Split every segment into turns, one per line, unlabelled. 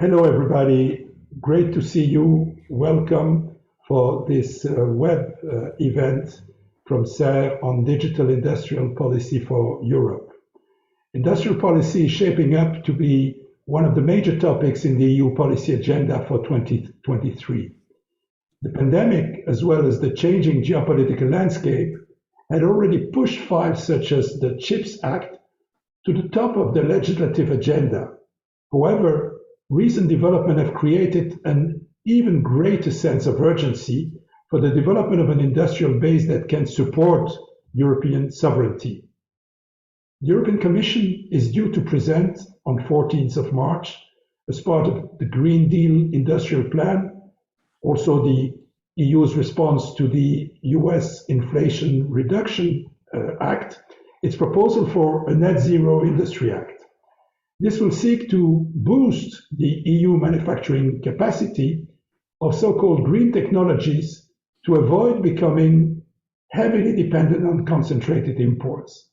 Hello, everybody. Great to see you. Welcome for this web event from SER on digital industrial policy for Europe. Industrial policy is shaping up to be one of the major topics in the EU policy agenda for 2023. The pandemic, as well as the changing geopolitical landscape, had already pushed files such as the CHIPS Act to the top of the legislative agenda. However, recent developments have created an even greater sense of urgency for the development of an industrial base that can support European sovereignty. The European Commission is due to present on 14th of March, as part of the Green Deal Industrial Plan, also the EU's response to the US Inflation Reduction Act, its proposal for a Net Zero Industry Act. This will seek to boost the EU manufacturing capacity of so-called green technologies to avoid becoming heavily dependent on concentrated imports.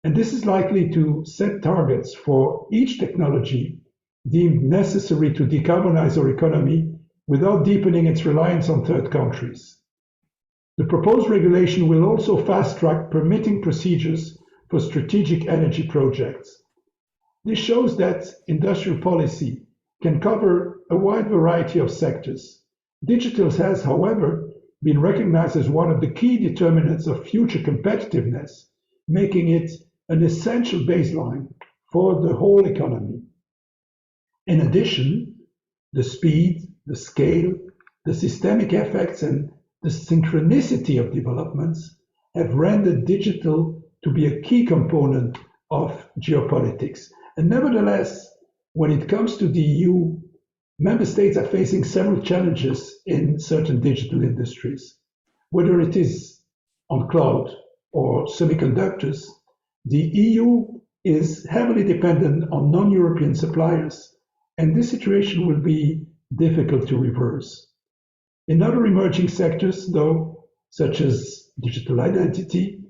And this is likely to set targets for each technology deemed necessary to decarbonize our economy without deepening its reliance on third countries. The proposed regulation will also fast-track permitting procedures for strategic energy projects. This shows that industrial policy can cover a wide variety of sectors. Digital has, however, been recognized as one of the key determinants of future competitiveness, making it an essential baseline for the whole economy. In addition, the speed, the scale, the systemic effects, and the synchronicity of developments have rendered digital to be a key component of geopolitics. And nevertheless, when it comes to the EU, member states are facing several challenges in certain digital industries. Whether it is on cloud or semiconductors, the EU is heavily dependent on non-European suppliers, and this situation will be difficult to reverse. In other emerging sectors, though, such as digital identity,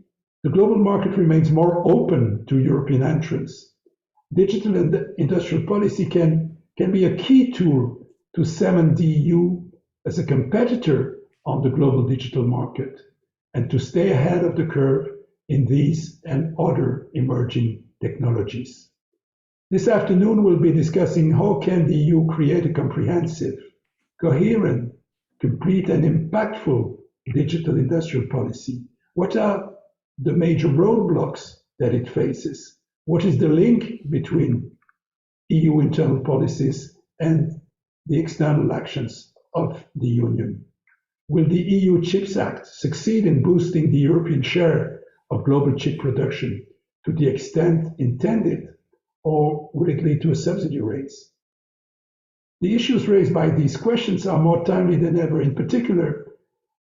the global market remains more open to European entrants. Digital and industrial policy can be a key tool to cement the EU as a competitor on the global digital market and to stay ahead of the curve in these and other emerging technologies. This afternoon, we'll be discussing how can the EU create a comprehensive, coherent, complete and impactful digital industrial policy. What are the major roadblocks that it faces? What is the link between EU internal policies and the external actions of the Union? Will the EU CHIPS Act succeed in boosting the European share of global chip production to the extent intended, or will it lead to a subsidy race? The issues raised by these questions are more timely than ever, in particular,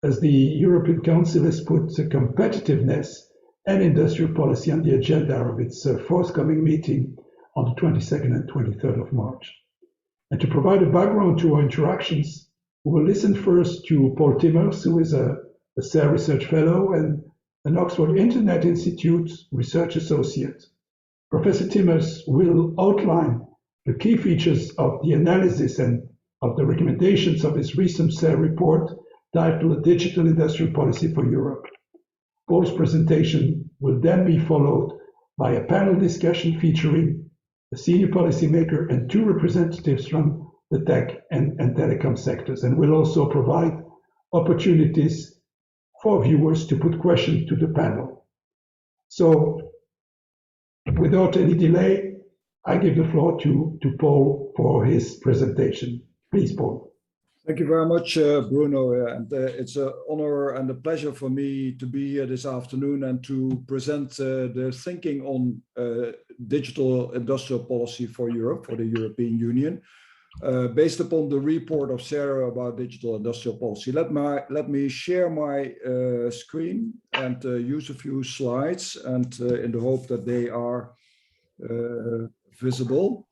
as the European Council has put competitiveness and industrial policy on the agenda of its forthcoming meeting on the 22nd and 23rd of March. And to provide a background to our interactions, we will listen first to Paul Timmers, who is a SER Research Fellow and an Oxford Internet Institute Research Associate. Professor Timmers will outline the key features of the analysis and of the recommendations of his recent SER report titled Digital Industrial Policy for Europe. Paul's presentation will then be followed by a panel discussion featuring a senior policymaker and two representatives from the tech and telecom sectors, and will also provide opportunities for viewers to put questions to the panel. So, without any delay, I give the floor to Paul for his presentation. Please, Paul.
Thank you very much, Bruno. And it's an honor and a pleasure for me to be here this afternoon and to present the thinking on digital industrial policy for Europe, for the European Union, based upon the report of Sarah about digital industrial policy. Let me share my screen and use a few slides, and in the hope that they are visible.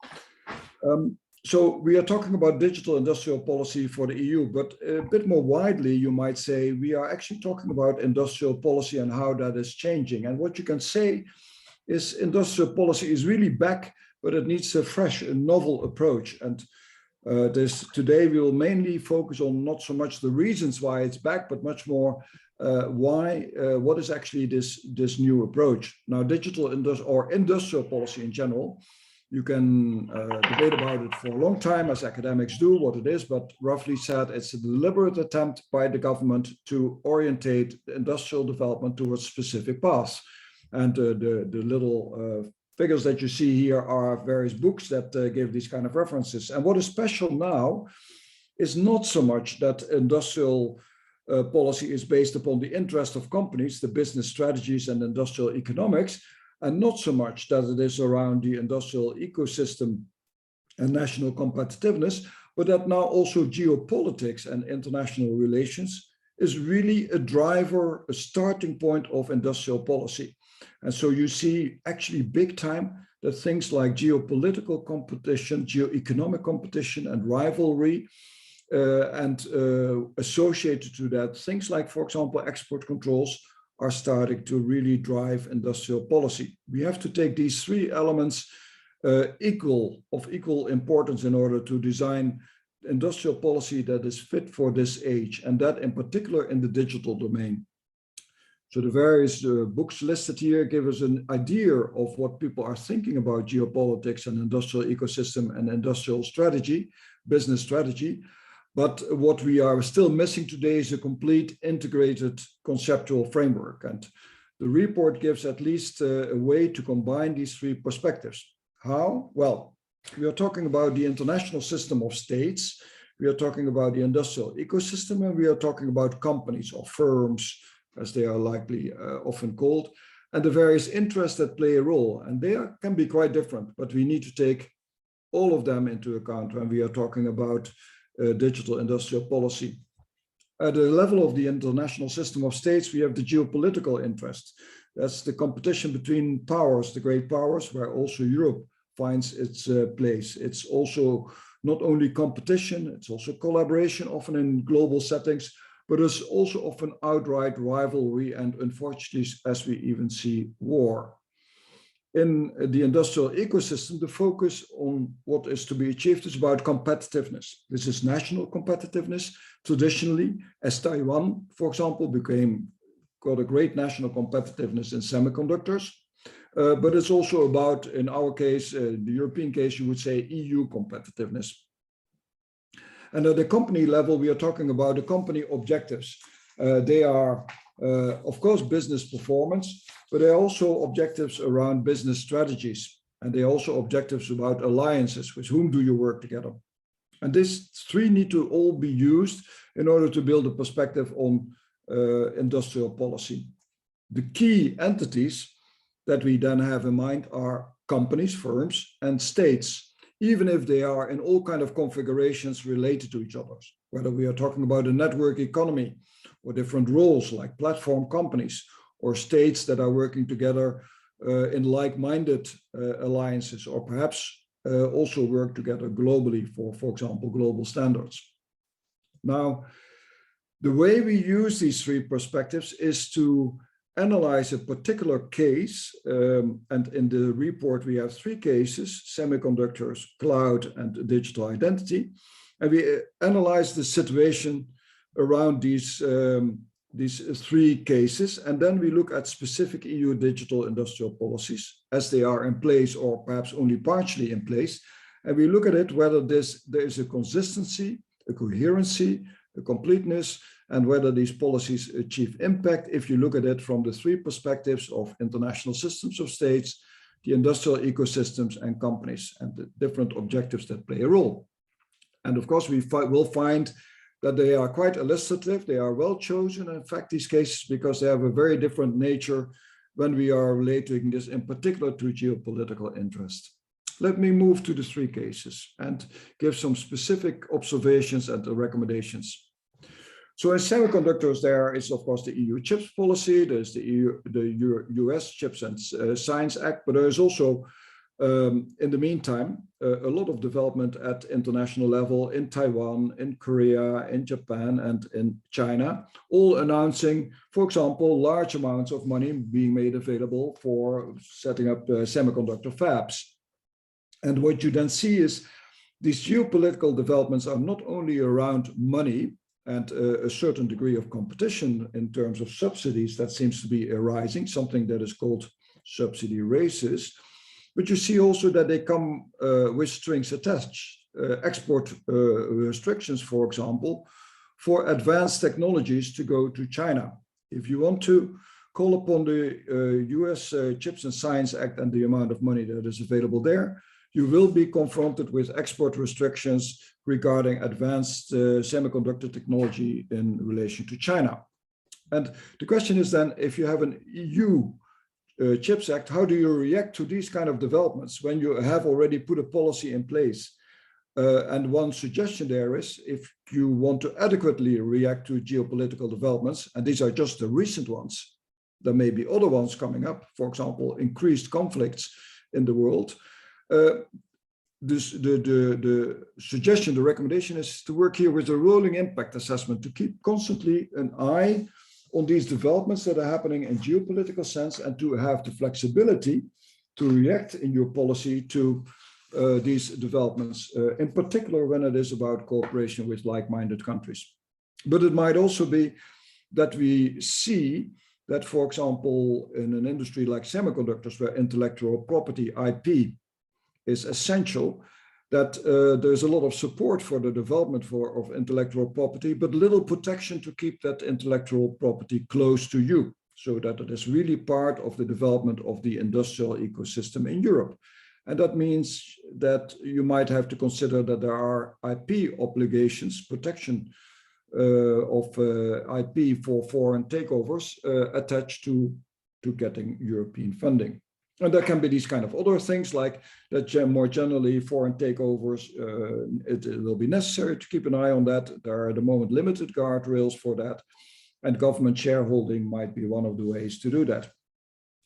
So we are talking about digital industrial policy for the EU, but a bit more widely, you might say, we are actually talking about industrial policy and how that is changing. And what you can say is industrial policy is really back, but it needs a fresh and novel approach. And Today we will mainly focus on not so much the reasons why it's back, but much more what is actually this new approach. Now, industrial policy in general, you can debate about it for a long time, as academics do, what it is, but roughly said, it's a deliberate attempt by the government to orientate industrial development towards specific paths. And the little figures that you see here are various books that give these kind of references. And what is special now is not so much that industrial policy is based upon the interest of companies, the business strategies and industrial economics, and not so much that it is around the industrial ecosystem and national competitiveness, but that now also geopolitics and international relations is really a driver, a starting point of industrial policy. And so you see actually big time that things like geopolitical competition, geoeconomic competition and rivalry associated to that, things like, for example, export controls are starting to really drive industrial policy. We have to take these three elements of equal importance in order to design industrial policy that is fit for this age, and that in particular in the digital domain. So the various books listed here give us an idea of what people are thinking about geopolitics and industrial ecosystem and industrial strategy, business strategy. But what we are still missing today is a complete integrated conceptual framework. And the report gives at least a way to combine these three perspectives. How? Well, we are talking about the international system of states, we are talking about the industrial ecosystem, and we are talking about companies or firms, as they are likely often called, and the various interests that play a role. And they can be quite different, but we need to take all of them into account when we are talking about digital industrial policy. At the level of the international system of states, we have the geopolitical interest. That's the competition between powers, the great powers, where also Europe finds its place. It's also not only competition, it's also collaboration, often in global settings, but it's also often outright rivalry and, unfortunately, as we even see, war. In the industrial ecosystem, the focus on what is to be achieved is about competitiveness. This is national competitiveness. Traditionally, as Taiwan, for example, got a great national competitiveness in semiconductors, but it's also about, in our case, the European case, you would say EU competitiveness. And at the company level, we are talking about the company objectives. They are, of course, business performance, but there are also objectives around business strategies. And there are also objectives about alliances. With whom do you work together? And these three need to all be used in order to build a perspective on industrial policy. The key entities that we then have in mind are companies, firms, and states, even if they are in all kinds of configurations related to each other, whether we are talking about a network economy or different roles like platform companies or states that are working together in like-minded alliances, or perhaps also work together globally for example, global standards. Now, the way we use these three perspectives is to analyze a particular case, and in the report we have three cases: semiconductors, cloud, and digital identity. And we analyze the situation around these three cases, and then we look at specific EU digital industrial policies as they are in place or perhaps only partially in place. And we look at it whether there is a consistency, a coherency, a completeness, and whether these policies achieve impact if you look at it from the three perspectives of international systems of states, the industrial ecosystems, and companies, and the different objectives that play a role. And of course, we will find that they are quite illustrative, they are well chosen, in fact, these cases, because they have a very different nature when we are relating this in particular to geopolitical interest. Let me move to the three cases and give some specific observations and recommendations. So in semiconductors, there is, of course, the EU CHIPS policy, there's the US CHIPS and Science Act, but there is also, in the meantime, a lot of development at international level in Taiwan, in Korea, in Japan, and in China, all announcing, for example, large amounts of money being made available for setting up semiconductor fabs. And what you then see is these geopolitical developments are not only around money and a certain degree of competition in terms of subsidies that seems to be arising, something that is called subsidy races, but you see also that they come with strings attached. Export restrictions, for example, for advanced technologies to go to China. If you want to call upon the US Chips and Science Act and the amount of money that is available there, you will be confronted with export restrictions regarding advanced semiconductor technology in relation to China. And the question is then, if you have an EU Chips Act, how do you react to these kind of developments when you have already put a policy in place? And one suggestion there is, if you want to adequately react to geopolitical developments, and these are just the recent ones, there may be other ones coming up, for example, increased conflicts in the world. The suggestion, the recommendation is to work here with a rolling impact assessment to keep constantly an eye on these developments that are happening in geopolitical sense and to have the flexibility to react in your policy to these developments, in particular when it is about cooperation with like-minded countries. But it might also be that we see that, for example, in an industry like semiconductors, where intellectual property, IP, is essential, that there's a lot of support for the development of intellectual property, but little protection to keep that intellectual property close to you, so that it is really part of the development of the industrial ecosystem in Europe. And that means that you might have to consider that there are IP obligations, protection of IP for foreign takeovers attached to getting European funding. And there can be these kind of other things like that more generally foreign takeovers, it will be necessary to keep an eye on that. There are at the moment limited guardrails for that, and government shareholding might be one of the ways to do that.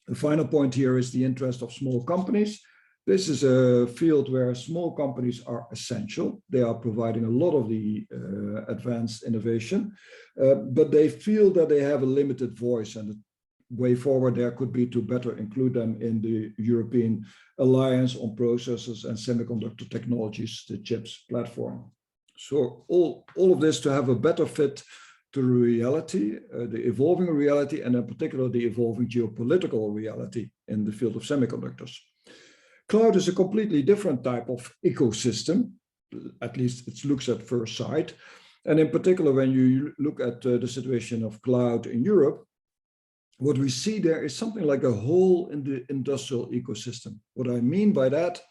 The final point here is the interest of small companies. This is a field where small companies are essential. They are providing a lot of the advanced innovation, but they feel that they have a limited voice, and the way forward there could be to better include them in the European Alliance on Processors and Semiconductor Technologies, the CHIPS platform. So all of this to have a better fit to reality, the evolving reality, and in particular the evolving geopolitical reality in the field of semiconductors. Cloud is a completely different type of ecosystem, at least it looks at first sight. And in particular, when you look at the situation of cloud in Europe, what we see there is something like a hole in the industrial ecosystem. What I mean by that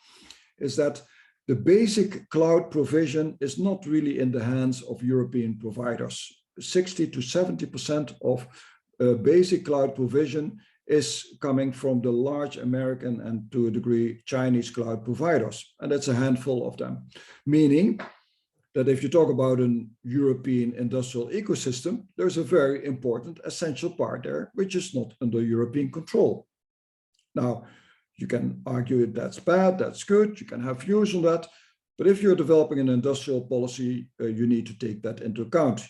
is that the basic cloud provision is not really in the hands of European providers. 60 to 70% of basic cloud provision is coming from the large American and to a degree Chinese cloud providers. And that's a handful of them, meaning that if you talk about an European industrial ecosystem, there's a very important essential part there, which is not under European control. Now, you can argue that's bad, that's good, you can have views on that, but if you're developing an industrial policy, you need to take that into account.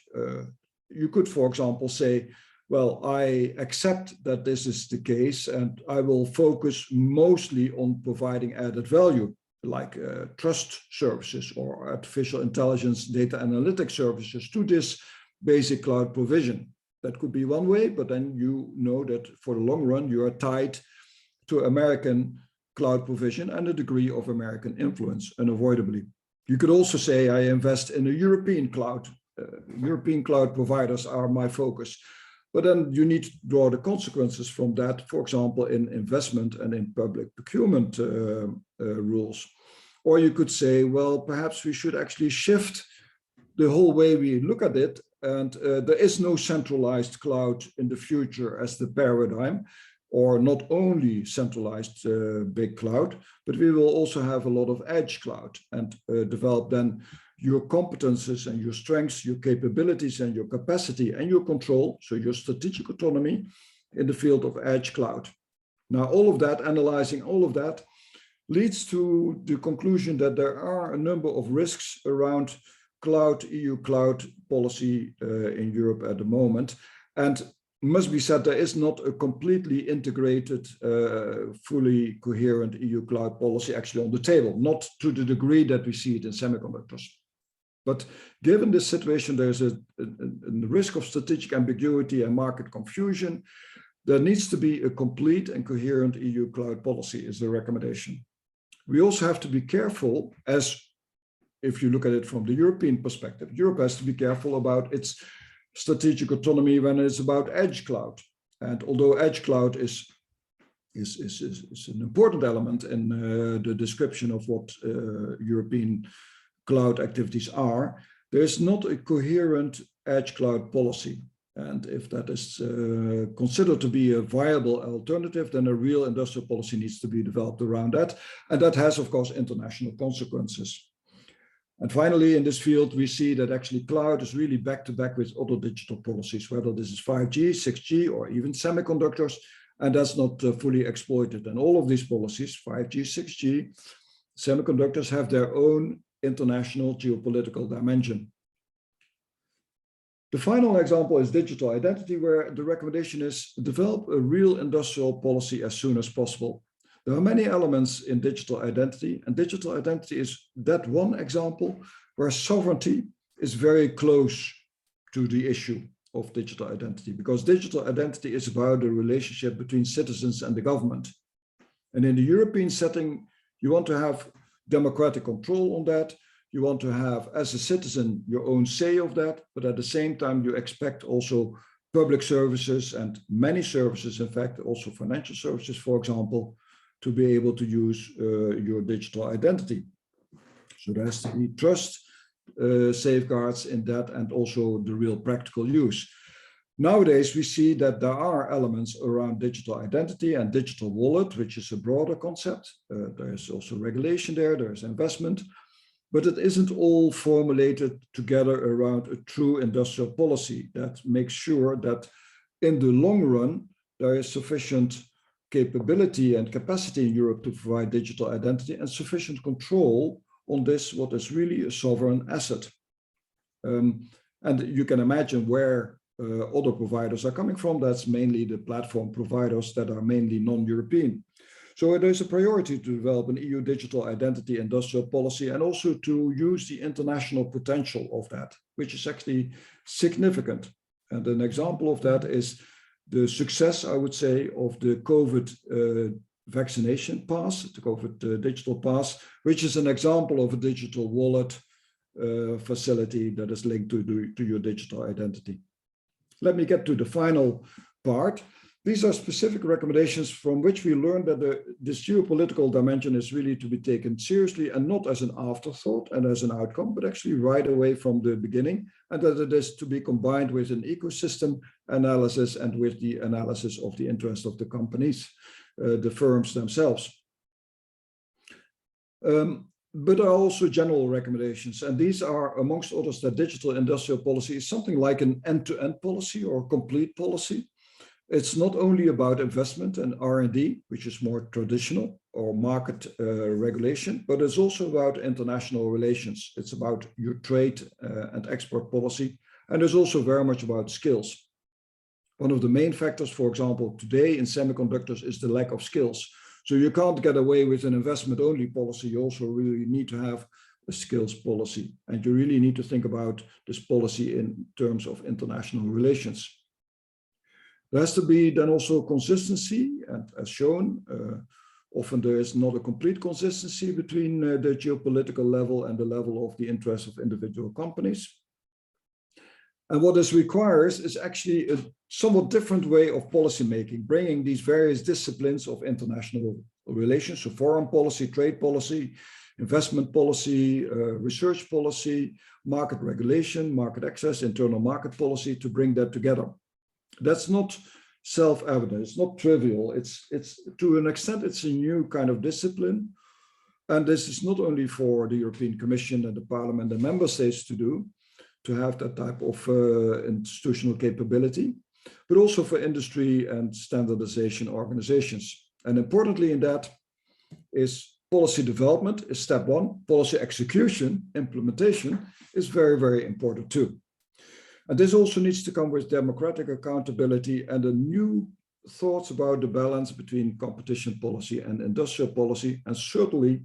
You could, for example, say, well, I accept that this is the case, and I will focus mostly on providing added value, like trust services or artificial intelligence data analytics services to this basic cloud provision. That could be one way, but then you know that for the long run, you are tied to American cloud provision and a degree of American influence, unavoidably. You could also say, I invest in a European cloud. European cloud providers are my focus. But then you need to draw the consequences from that, for example, in investment and in public procurement rules. Or you could say, well, perhaps we should actually shift the whole way we look at it. And there is no centralized cloud in the future as the paradigm, or not only centralized big cloud, but we will also have a lot of edge cloud and develop then your competences and your strengths, your capabilities and your capacity and your control, so your strategic autonomy in the field of edge cloud. Now, all of that, analyzing all of that, leads to the conclusion that there are a number of risks around cloud, EU cloud policy in Europe at the moment. And must be said, there is not a completely integrated, fully coherent EU cloud policy actually on the table, not to the degree that we see it in semiconductors. But given this situation, there's a risk of strategic ambiguity and market confusion. There needs to be a complete and coherent EU cloud policy, is the recommendation. We also have to be careful, as if you look at it from the European perspective, Europe has to be careful about its strategic autonomy when it's about edge cloud. And although edge cloud is an important element in the description of what European cloud activities are, there is not a coherent edge cloud policy. And if that is considered to be a viable alternative, then a real industrial policy needs to be developed around that. And that has, of course, international consequences. And finally, in this field, we see that actually cloud is really back-to-back with other digital policies, whether this is 5G, 6G, or even semiconductors, and that's not fully exploited. And all of these policies, 5G, 6G, semiconductors, have their own international geopolitical dimension. The final example is digital identity, where the recommendation is develop a real industrial policy as soon as possible. There are many elements in digital identity, and digital identity is that one example where sovereignty is very close to the issue of digital identity, because digital identity is about the relationship between citizens and the government. And in the European setting, you want to have democratic control on that. You want to have, as a citizen, your own say of that, but at the same time, you expect also public services and many services, in fact, also financial services, for example, to be able to use your digital identity. So there has to be trust safeguards in that, and also the real practical use. Nowadays, we see that there are elements around digital identity and digital wallet, which is a broader concept. There is also regulation there, there's investment, but it isn't all formulated together around a true industrial policy that makes sure that in the long run, there is sufficient capability and capacity in Europe to provide digital identity and sufficient control on this, what is really a sovereign asset. And you can imagine where other providers are coming from. That's mainly the platform providers that are mainly non-European. So there's a priority to develop an EU digital identity industrial policy, and also to use the international potential of that, which is actually significant. And an example of that is the success, I would say, of the COVID vaccination pass, the COVID digital pass, which is an example of a digital wallet facility that is linked to your digital identity. Let me get to the final part. These are specific recommendations from which we learned that this geopolitical dimension is really to be taken seriously, and not as an afterthought and as an outcome, but actually right away from the beginning, and that it is to be combined with an ecosystem analysis and with the analysis of the interest of the companies, the firms themselves. But there are also general recommendations, and these are, amongst others, that digital industrial policy is something like an end-to-end policy or complete policy. It's not only about investment and R&D, which is more traditional, or market regulation, but it's also about international relations. It's about your trade and export policy, and it's also very much about skills. One of the main factors, for example, today in semiconductors is the lack of skills. So you can't get away with an investment-only policy. You also really need to have a skills policy, and you really need to think about this policy in terms of international relations. There has to be then also consistency, and as shown, often there is not a complete consistency between the geopolitical level and the level of the interests of individual companies. And what this requires is actually a somewhat different way of policy making, bringing these various disciplines of international relations, so foreign policy, trade policy, investment policy, research policy, market regulation, market access, internal market policy, to bring that together. That's not self-evident, it's not trivial, it's to an extent, it's a new kind of discipline. And this is not only for the European Commission and the Parliament and member states to do, to have that type of institutional capability, but also for industry and standardization organizations. And importantly in that is policy development is step one, policy execution, implementation is very, very important too. And this also needs to come with democratic accountability and a new thoughts about the balance between competition policy and industrial policy, and certainly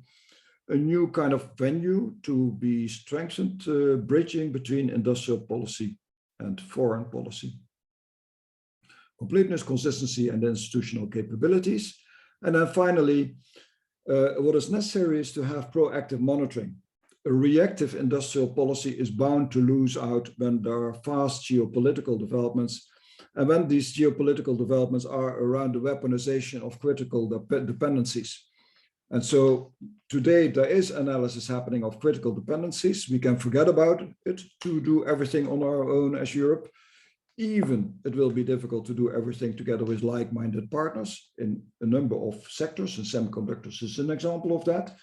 a new kind of venue to be strengthened, bridging between industrial policy and foreign policy. Completeness, consistency, and institutional capabilities. And then finally, what is necessary is to have proactive monitoring. A reactive industrial policy is bound to lose out when there are fast geopolitical developments, and when these geopolitical developments are around the weaponization of critical dependencies. And so today there is analysis happening of critical dependencies. We can forget about it to do everything on our own as Europe. Even it will be difficult to do everything together with like-minded partners in a number of sectors, and semiconductors is an example of that.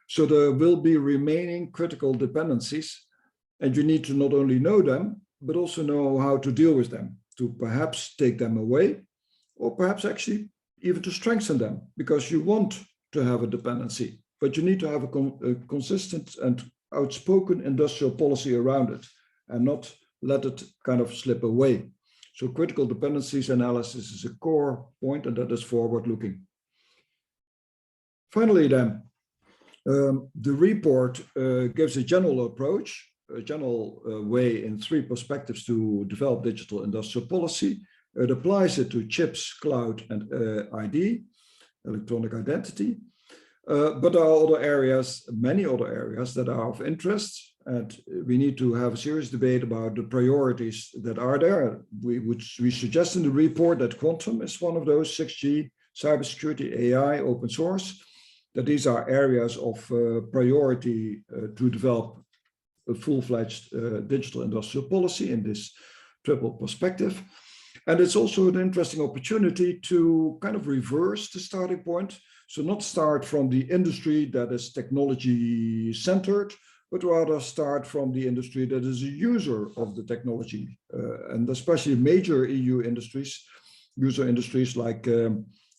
So there will be remaining critical dependencies, and you need to not only know them, but also know how to deal with them, to perhaps take them away, or perhaps actually even to strengthen them, because you want to have a dependency, but you need to have a consistent and outspoken industrial policy around it, and not let it kind of slip away. So critical dependencies analysis is a core point, and that is forward-looking. Finally then, the report gives a general approach, a general way in three perspectives to develop digital industrial policy. It applies it to chips, cloud, and ID, electronic identity. But there are other areas, many other areas that are of interest, and we need to have a serious debate about the priorities that are there. We suggest in the report that quantum is one of those, 6G, cybersecurity, AI, open source, that these are areas of priority to develop a full-fledged digital industrial policy in this triple perspective. And it's also an interesting opportunity to kind of reverse the starting point. So not start from the industry that is technology centered, but rather start from the industry that is a user of the technology, and especially major EU industries, user industries like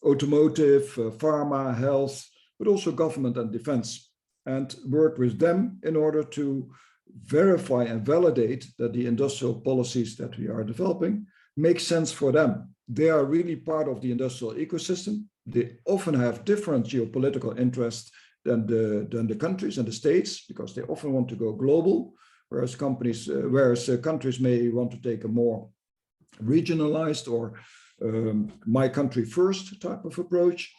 automotive, pharma, health, but also government and defense, and work with them in order to verify and validate that the industrial policies that we are developing make sense for them. They are really part of the industrial ecosystem. They often have different geopolitical interests than the countries and the states, because they often want to go global, whereas countries may want to take a more regionalized or my country first type of approach.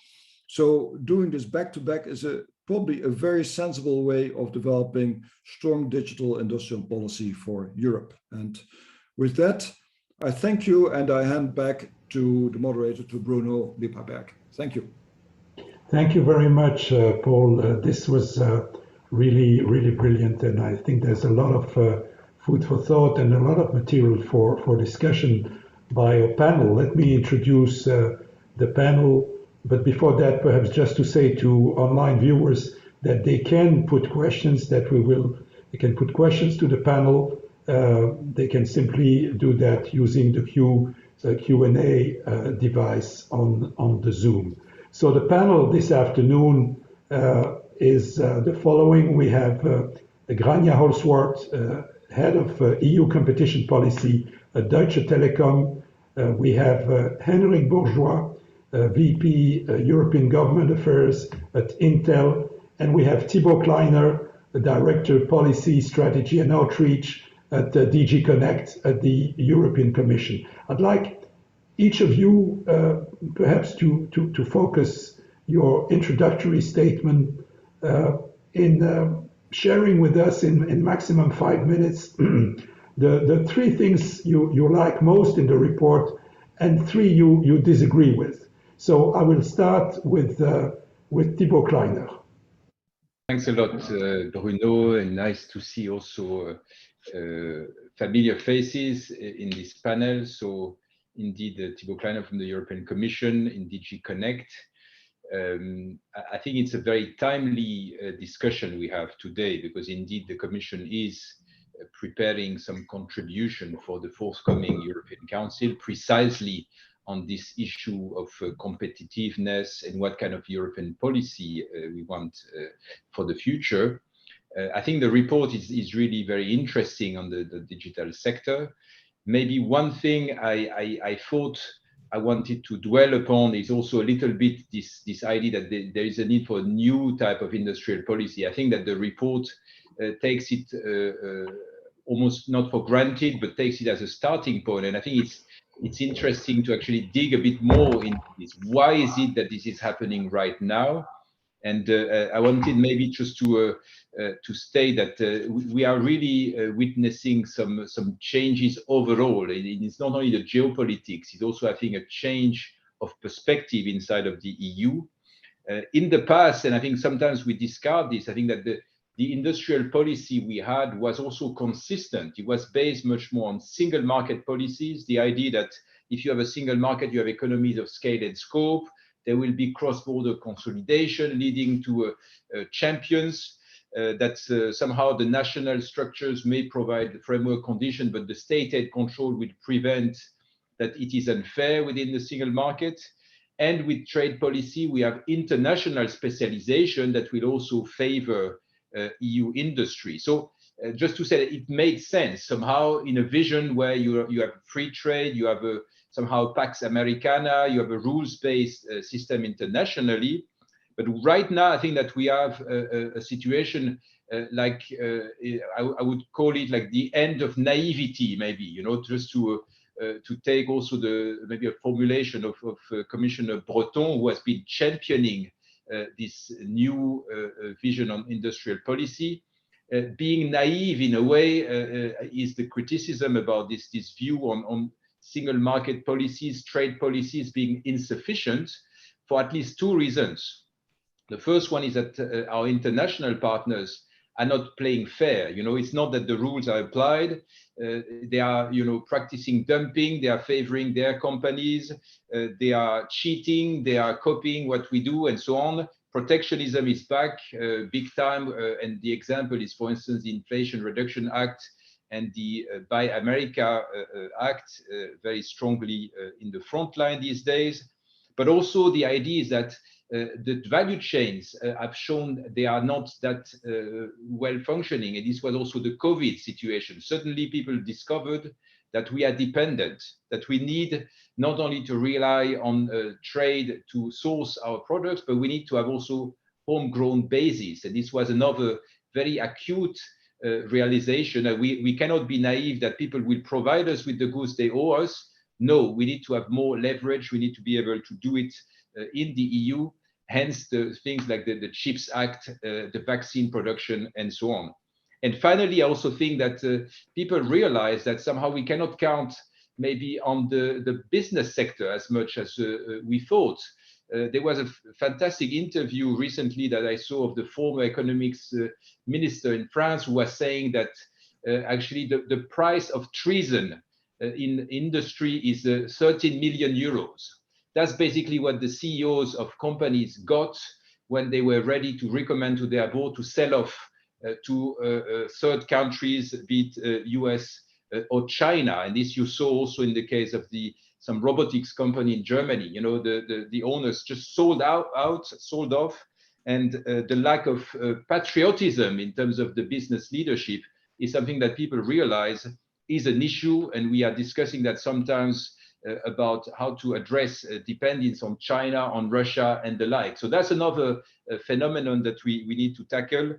So doing this back-to-back is probably a very sensible way of developing strong digital industrial policy for Europe. And with that, I thank you, and I hand back to the moderator, to Bruno Lipperberg. Thank you.
Thank you very much, Paul. This was really, really brilliant, and I think there's a lot of food for thought and a lot of material for discussion by our panel. Let me introduce the panel, but before that, perhaps just to say to online viewers that they can put questions, they can put questions to the panel. They can simply do that using the Q&A device on the Zoom. So the panel this afternoon is the following. We have Grania Holsworth, Head of EU Competition Policy at Deutsche Telekom. We have Henrik Bourgeois, VP European Government Affairs at Intel. And we have Thibaut Kleiner, the Director Policy, Strategy and Outreach at DG Connect at the European Commission. I'd like each of you perhaps to focus your introductory statement in sharing with us in maximum 5 minutes the three things you like most in the report and three you disagree with. So I will start with Thibaut Kleiner.
Thanks a lot, Bruno, and nice to see also familiar faces in this panel. So indeed, Thibaut Kleiner from the European Commission in DG Connect. I think it's a very timely discussion we have today, because indeed the Commission is preparing some contribution for the forthcoming European Council precisely on this issue of competitiveness and what kind of European policy we want for the future. I think the report is really very interesting on the digital sector. Maybe one thing I thought I wanted to dwell upon is also a little bit this idea that there is a need for a new type of industrial policy. I think that the report takes it almost not for granted, but takes it as a starting point. And I think it's interesting to actually dig a bit more into this. Why is it that this is happening right now? And I wanted maybe just to state that we are really witnessing some changes overall. It's not only the geopolitics; it's also, I think, a change of perspective inside of the EU. In the past, and I think sometimes we discard this, I think that the industrial policy we had was also consistent. It was based much more on single market policies. The idea that if you have a single market, you have economies of scale and scope. There will be cross-border consolidation leading to champions, that somehow the national structures may provide the framework condition, but the state aid control will prevent that it is unfair within the single market. And with trade policy, we have international specialization that will also favor EU industry. So just to say that it makes sense somehow in a vision where you have free trade, you have somehow Pax Americana, you have a rules-based system internationally. But right now, I think that we have a situation like I would call it like the end of naivety, maybe, you know, just to take also maybe a formulation of Commissioner Breton, who has been championing this new vision on industrial policy. Being naive in a way is the criticism about this view on single market policies, trade policies being insufficient for at least two reasons. The first one is that our international partners are not playing fair. You know, it's not that the rules are applied. They are, you know, practicing dumping. They are favoring their companies. They are cheating. They are copying what we do and so on. Protectionism is back big time. And the example is, for instance, the Inflation Reduction Act and the Buy America Act, very strongly in the front line these days. But also the idea is that the value chains have shown they are not that well functioning. And this was also the COVID situation. Suddenly people discovered that we are dependent, that we need not only to rely on trade to source our products, but we need to have also homegrown bases. And this was another very acute realization that we cannot be naive that people will provide us with the goods they owe us. No, we need to have more leverage. We need to be able to do it in the EU, hence the things like the CHIPS Act, the vaccine production, and so on. And finally, I also think that people realize that somehow we cannot count maybe on the business sector as much as we thought. There was a fantastic interview recently that I saw of the former economics minister in France, who was saying that actually the price of treason in industry is 13 million euros. That's basically what the CEOs of companies got when they were ready to recommend to their board to sell off to third countries, be it US or China. And this you saw also in the case of some robotics company in Germany. You know, the owners just sold off, and the lack of patriotism in terms of the business leadership is something that people realize is an issue, and we are discussing that sometimes about how to address dependence on China, on Russia, and the like. So that's another phenomenon that we need to tackle.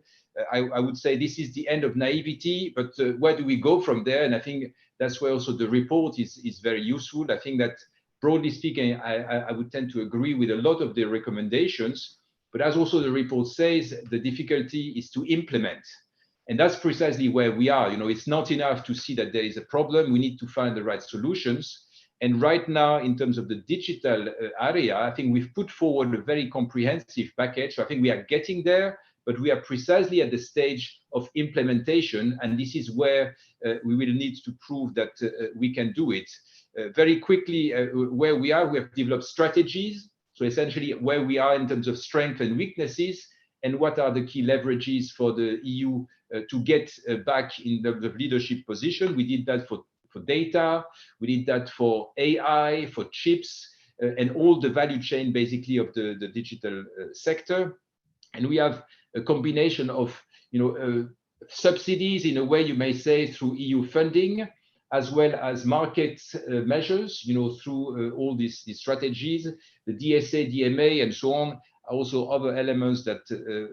I would say this is the end of naivety, but where do we go from there? And I think that's where also the report is very useful. I think that broadly speaking, I would tend to agree with a lot of the recommendations, but as also the report says, the difficulty is to implement. And that's precisely where we are. You know, it's not enough to see that there is a problem. We need to find the right solutions. And right now, in terms of the digital area, I think we've put forward a very comprehensive package. So I think we are getting there, but we are precisely at the stage of implementation. And this is where we will need to prove that we can do it. Very quickly, where we are, we have developed strategies. So essentially where we are in terms of strengths and weaknesses, and what are the key leverages for the EU to get back in the leadership position. We did that for data, we did that for AI, for chips, and all the value chain basically of the digital sector. And we have a combination of subsidies in a way, you may say, through EU funding, as well as market measures, through all these strategies, the DSA, DMA, and so on. Also other elements that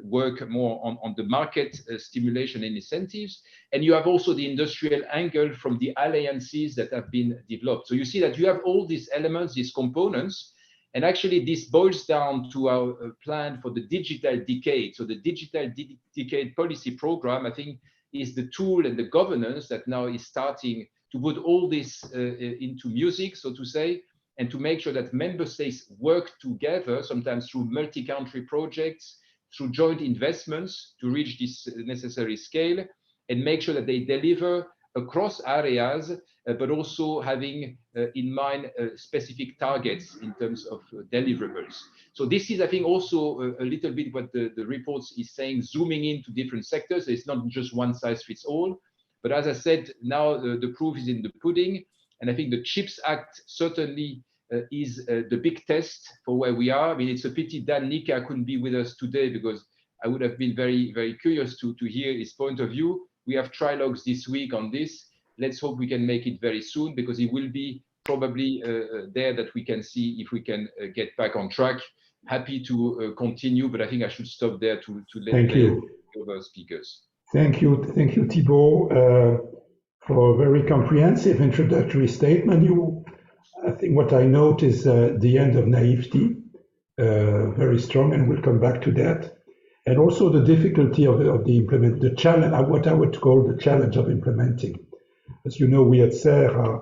work more on the market stimulation and incentives. And you have also the industrial angle from the alliances that have been developed. So you see that you have all these elements, these components, and actually this boils down to our plan for the digital decade. So the digital decade policy program, I think, is the tool and the governance that now is starting to put all this into music, so to say, and to make sure that member states work together, sometimes through multi-country projects, through joint investments to reach this necessary scale, and make sure that they deliver across areas, but also having in mind specific targets in terms of deliverables. So this is, I think, also a little bit what the report is saying, zooming into different sectors. It's not just one size fits all, but as I said, now the proof is in the pudding. And I think the CHIPS Act certainly is the big test for where we are. I mean, it's a pity Dan Nika couldn't be with us today, because I would have been very, very curious to hear his point of view. We have trilogues this week on this. Let's hope we can make it very soon, because it will be probably there that we can see if we can get back on track. Happy to continue, but I think I should stop there to let the other speakers.
Thank you, Thibault, for a very comprehensive introductory statement. I think what I note is the end of naivety, very strong, and we'll come back to that. And also the difficulty of the challenge, what I would call the challenge of implementing. As you know, we at SER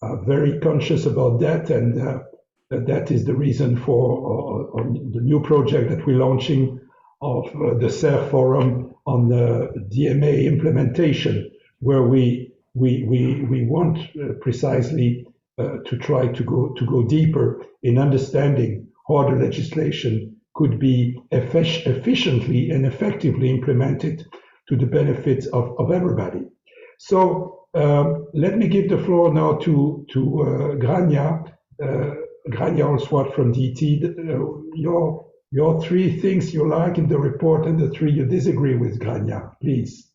are very conscious about that, and that is the reason for the new project that we're launching of the SER Forum on the DMA implementation, where we want precisely to try to go deeper in understanding how the legislation could be efficiently and effectively implemented to the benefit of everybody. So let me give the floor now to Grania Olswat from DT. Your three things you like in the report and the three you disagree with, Grania, please.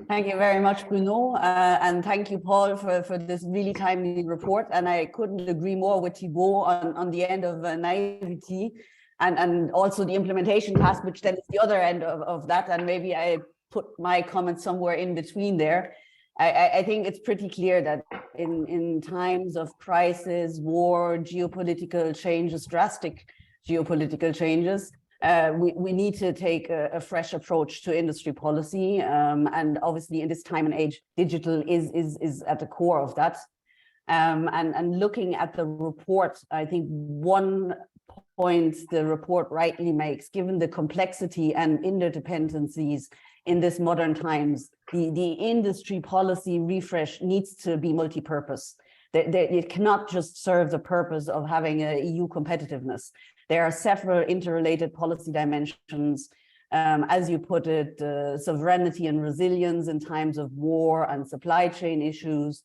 Thank you very much, Bruno, and thank you, Paul, for this really timely report. And I couldn't agree more with Thibault on the end of naivety and also the implementation task, which then is the other end of that. And maybe I put my comments somewhere in between there. I think it's pretty clear that in times of crisis, war, geopolitical changes, drastic geopolitical changes, we need to take a fresh approach to industry policy, and obviously in this time and age, digital is at the core of that. And looking at the report, I think one point the report rightly makes, given the complexity and interdependencies in this modern times, the industry policy refresh needs to be multi-purpose. It cannot just serve the purpose of having a EU competitiveness. There are several interrelated policy dimensions, as you put it, sovereignty and resilience in times of war and supply chain issues,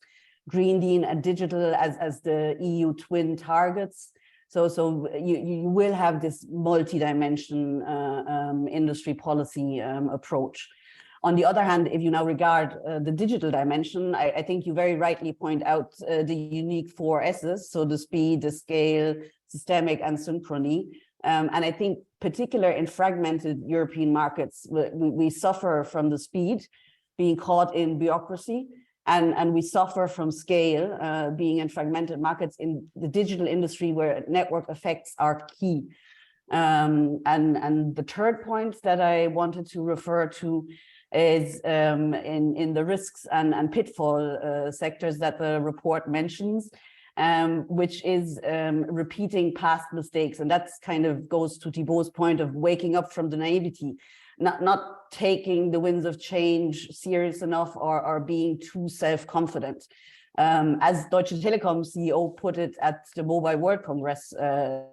Green Deal and digital as the EU twin targets. So you will have this multi-dimension industry policy approach. On the other hand, if you now regard the digital dimension, I think you very rightly point out the unique 4 S's, so the speed, the scale, systemic, and synchrony. And I think particular in fragmented European markets, we suffer from the speed, being caught in bureaucracy, and we suffer from scale, being in fragmented markets in the digital industry where network effects are key. And the third point that I wanted to refer to is in the risks and pitfall sectors that the report mentions, which is repeating past mistakes. And that's kind of goes to Thibault's point of waking up from the naivety, not taking the winds of change serious enough or being too self-confident. As Deutsche Telekom CEO put it at the Mobile World Congress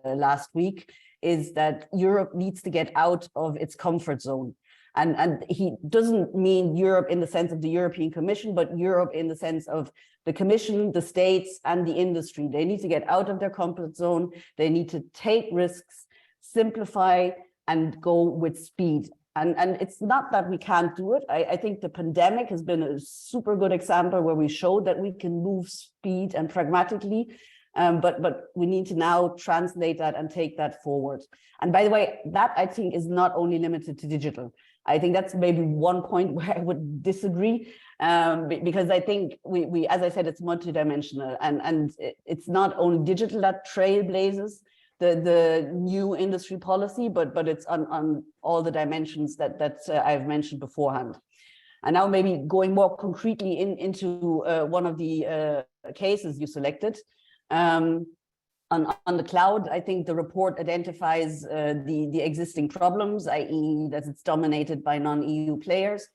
last week, is that Europe needs to get out of its comfort zone. And he doesn't mean Europe in the sense of the European Commission, but Europe in the sense of the Commission, the states, and the industry. They need to get out of their comfort zone. They need to take risks, simplify, and go with speed. And it's not that we can't do it. I think the pandemic has been a super good example where we showed that we can move speed and pragmatically, but we need to now translate that and take that forward. And by the way, that I think is not only limited to digital. I think that's maybe one point where I would disagree, because I think we, as I said, it's multidimensional, and it's not only digital that trailblazes the new industry policy, but it's on all the dimensions that I've mentioned beforehand. And now maybe going more concretely into one of the cases you selected. On the cloud, I think the report identifies the existing problems, i.e. that it's dominated by non-EU players,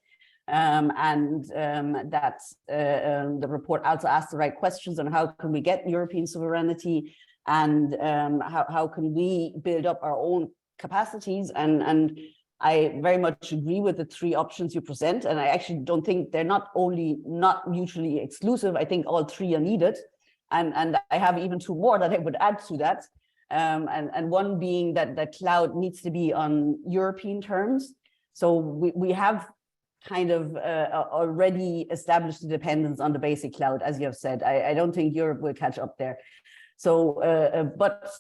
and that the report also asks the right questions on how can we get European sovereignty, and how can we build up our own capacities. And I very much agree with the three options you present, and I actually don't think they're not only not mutually exclusive, I think all three are needed. And I have even two more that I would add to that. And one being that the cloud needs to be on European terms. So we have kind of already established the dependence on the basic cloud, as you have said. I don't think Europe will catch up there. So, but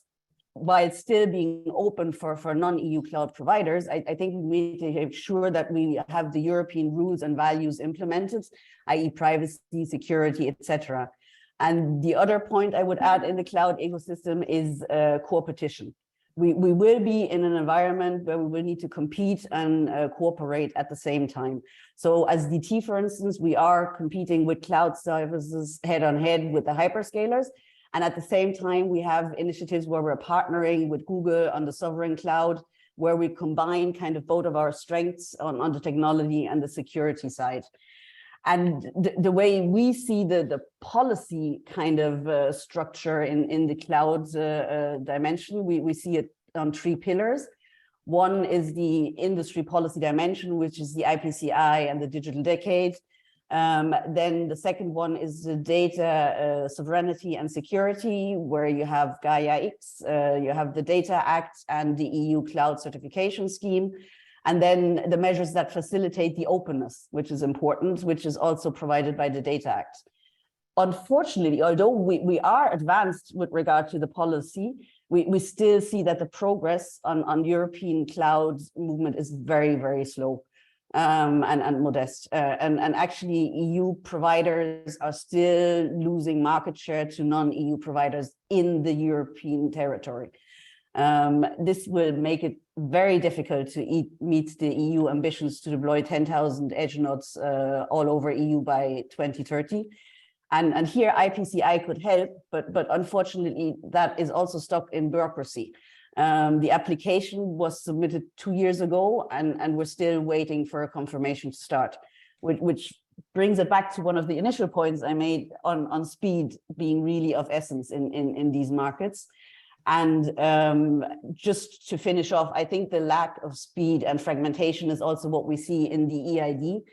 while still being open for non-EU cloud providers, I think we need to make sure that we have the European rules and values implemented, i.e. privacy, security, etc. And the other point I would add in the cloud ecosystem is co-opetition. We will be in an environment where we will need to compete and cooperate at the same time. So as DT, for instance, we are competing with cloud services head on head with the hyperscalers. And at the same time, we have initiatives where we're partnering with Google on the sovereign cloud, where we combine kind of both of our strengths on the technology and the security side. And the way we see the policy kind of structure in the cloud dimension, we see it on three pillars. One is the industry policy dimension, which is the IPCI and the digital decade. Then the second one is the data sovereignty and security, where you have Gaia X, you have the Data Act and the EU Cloud Certification Scheme. And then the measures that facilitate the openness, which is important, which is also provided by the Data Act. Unfortunately, although we are advanced with regard to the policy, we still see that the progress on European cloud movement is very, very slow and modest. And actually, EU providers are still losing market share to non-EU providers in the European territory. This will make it very difficult to meet the EU ambitions to deploy 10,000 edge nodes all over EU by 2030. And here IPCI could help, but unfortunately that is also stuck in bureaucracy. The application was submitted 2 years ago, and we're still waiting for a confirmation to start, which brings it back to one of the initial points I made on speed being really of essence in these markets. And just to finish off, I think the lack of speed and fragmentation is also what we see in the EID.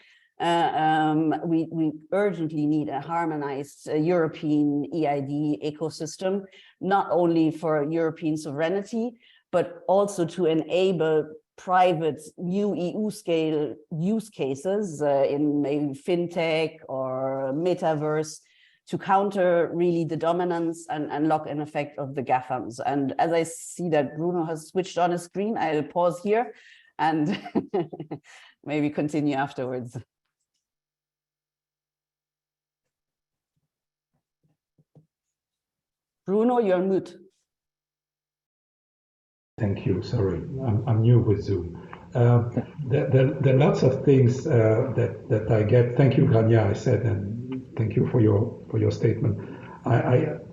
We urgently need a harmonized European EID ecosystem, not only for European sovereignty, but also to enable private new EU scale use cases in maybe fintech or metaverse, to counter really the dominance and lock-in effect of the GAFAMs. And as I see that Bruno has switched on his screen, I'll pause here and maybe continue afterwards. Bruno, you're mute.
Thank you, sorry, I'm new with Zoom. There are lots of things that I get. Thank you, Grania, I said, and thank you for your statement.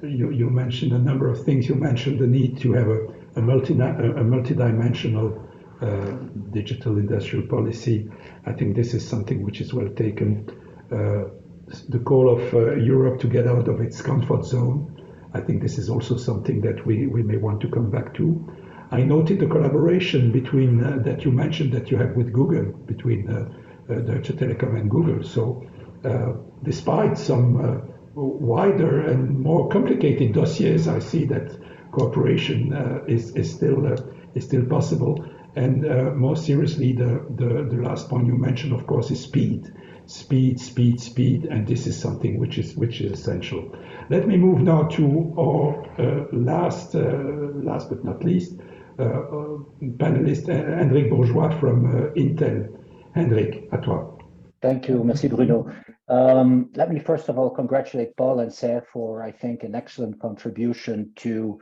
You mentioned a number of things. You mentioned the need to have a multidimensional digital industrial policy. I think this is something which is well taken. The call of Europe to get out of its comfort zone. I think this is also something that we may want to come back to. I noted the collaboration between that you mentioned that you have with Google, between Deutsche Telekom and Google. So despite some wider and more complicated dossiers, I see that cooperation is still possible. And more seriously, the last point you mentioned, of course, is speed. Speed, and this is something which is essential. Let me move now to our last but not least panelist, Hendrik Bourgeois from Intel. Hendrik, à toi.
Thank you, merci Bruno. Let me first of all congratulate Paul and Serre for, I think, an excellent contribution to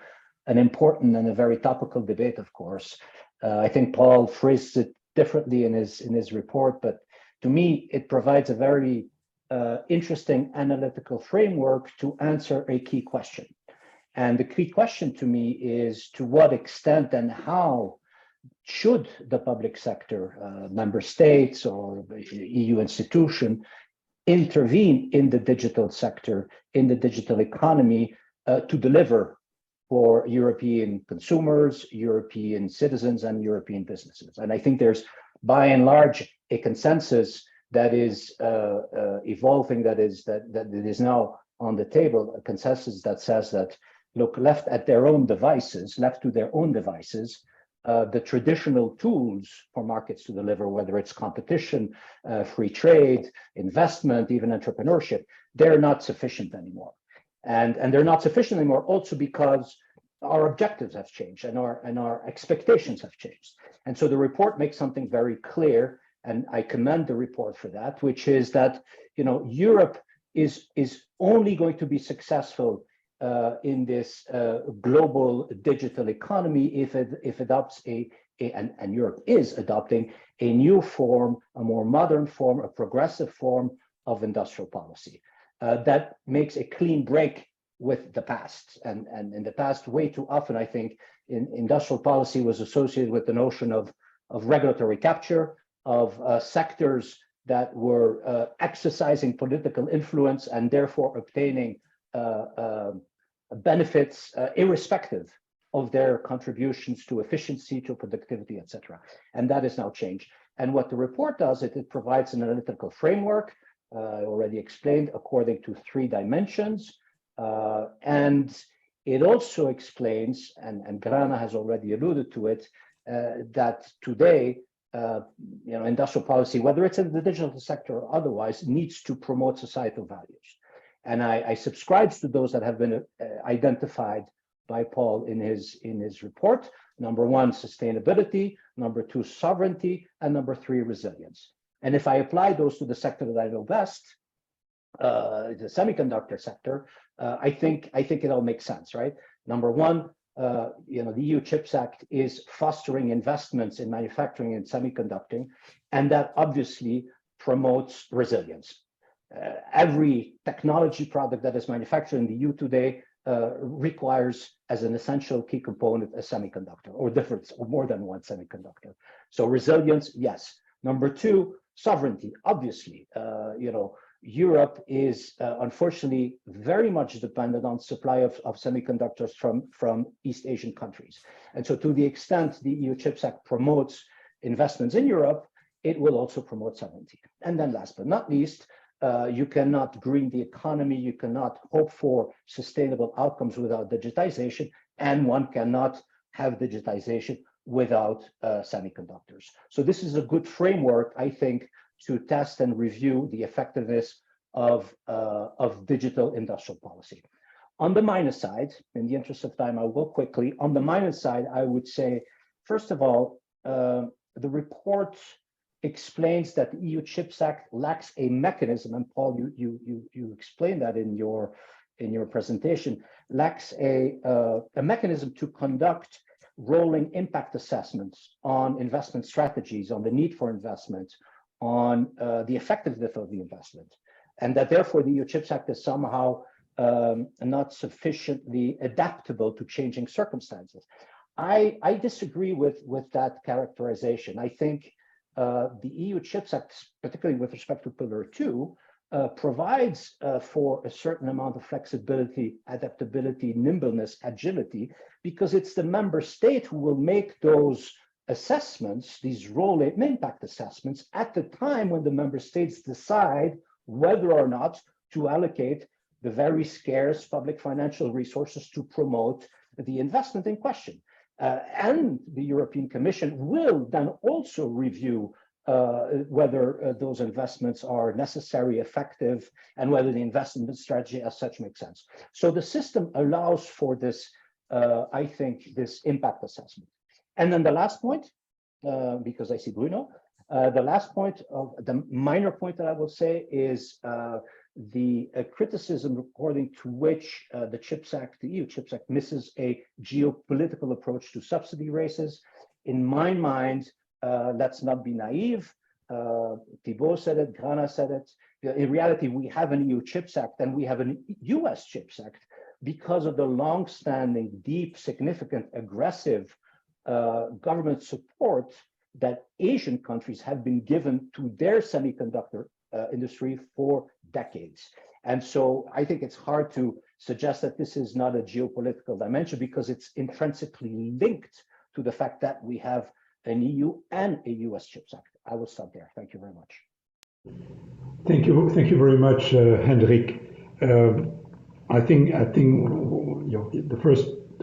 an important and a very topical debate, of course. I think Paul phrased it differently in his report, but to me, it provides a very interesting analytical framework to answer a key question. And the key question to me is to what extent and how should the public sector, member states or EU institution, intervene in the digital sector, in the digital economy to deliver for European consumers, European citizens, and European businesses. And I think there's, by and large, a consensus that is evolving, that is now on the table, a consensus that says that, look, left to their own devices, the traditional tools for markets to deliver, whether it's competition, free trade, investment, even entrepreneurship, they're not sufficient anymore. And they're not sufficient anymore also because our objectives have changed and our expectations have changed. And so the report makes something very clear, and I commend the report for that, which is that, you know, Europe is only going to be successful in this global digital economy if it adopts and Europe is adopting a new form, a more modern form, a progressive form of industrial policy that makes a clean break with the past. And in the past, way too often, I think, industrial policy was associated with the notion of regulatory capture, of sectors that were exercising political influence and therefore obtaining benefits irrespective of their contributions to efficiency, to productivity, etc. And that has now changed. And what the report does, it provides an analytical framework, already explained, according to 3 dimensions. And it also explains, and Grana has already alluded to it, that today, industrial policy, whether it's in the digital sector or otherwise, needs to promote societal values. And I subscribe to those that have been identified by Paul in his report. Number 1, sustainability. Number 2, sovereignty. And number 3, resilience. And if I apply those to the sector that I know best, the semiconductor sector, I think it all makes sense, right? Number 1, the EU Chips Act is fostering investments in manufacturing and semiconducting, and that obviously promotes resilience. Every technology product that is manufactured in the EU today requires, as an essential key component, a semiconductor, or more than one semiconductor. So resilience, yes. Number 2, sovereignty. Obviously, Europe is unfortunately very much dependent on supply of semiconductors from East Asian countries. And so to the extent the EU Chips Act promotes investments in Europe, it will also promote sovereignty. And then last but not least, you cannot green the economy, you cannot hope for sustainable outcomes without digitization, and one cannot have digitization without semiconductors. So this is a good framework, I think, to test and review the effectiveness of digital industrial policy. On the minus side, in the interest of time, I'll go quickly. On the minus side, I would say, first of all, the report explains that the EU Chips Act lacks a mechanism, and Paul, you explained that in your presentation, lacks a mechanism to conduct rolling impact assessments on investment strategies, on the need for investment, on the effectiveness of the investment, and that therefore the EU Chips Act is somehow not sufficiently adaptable to changing circumstances. I disagree with that characterization. I think the EU Chips Act, particularly with respect to Pillar 2, provides for a certain amount of flexibility, adaptability, nimbleness, agility, because it's the member state who will make those assessments, these rolling impact assessments, at the time when the member states decide whether or not to allocate the very scarce public financial resources to promote the investment in question. And the European Commission will then also review whether those investments are necessary, effective, and whether the investment strategy as such makes sense. So the system allows for this, I think, this impact assessment. And then the last point, because I see Bruno, the last point of the minor point that I will say is the criticism according to which the CHIPS Act, the EU CHIPS Act, misses a geopolitical approach to subsidy races. In my mind, let's not be naive. Thibault said it, Grana said it. In reality, we have an EU CHIPS Act and we have a US CHIPS Act because of the long-standing, deep, significant, aggressive government support that Asian countries have been given to their semiconductor industry for decades. And so I think it's hard to suggest that this is not a geopolitical dimension because it's intrinsically linked to the fact that we have an EU and a US CHIPS Act. I will stop there. Thank you very much.
Thank you very much, Hendrik. I think the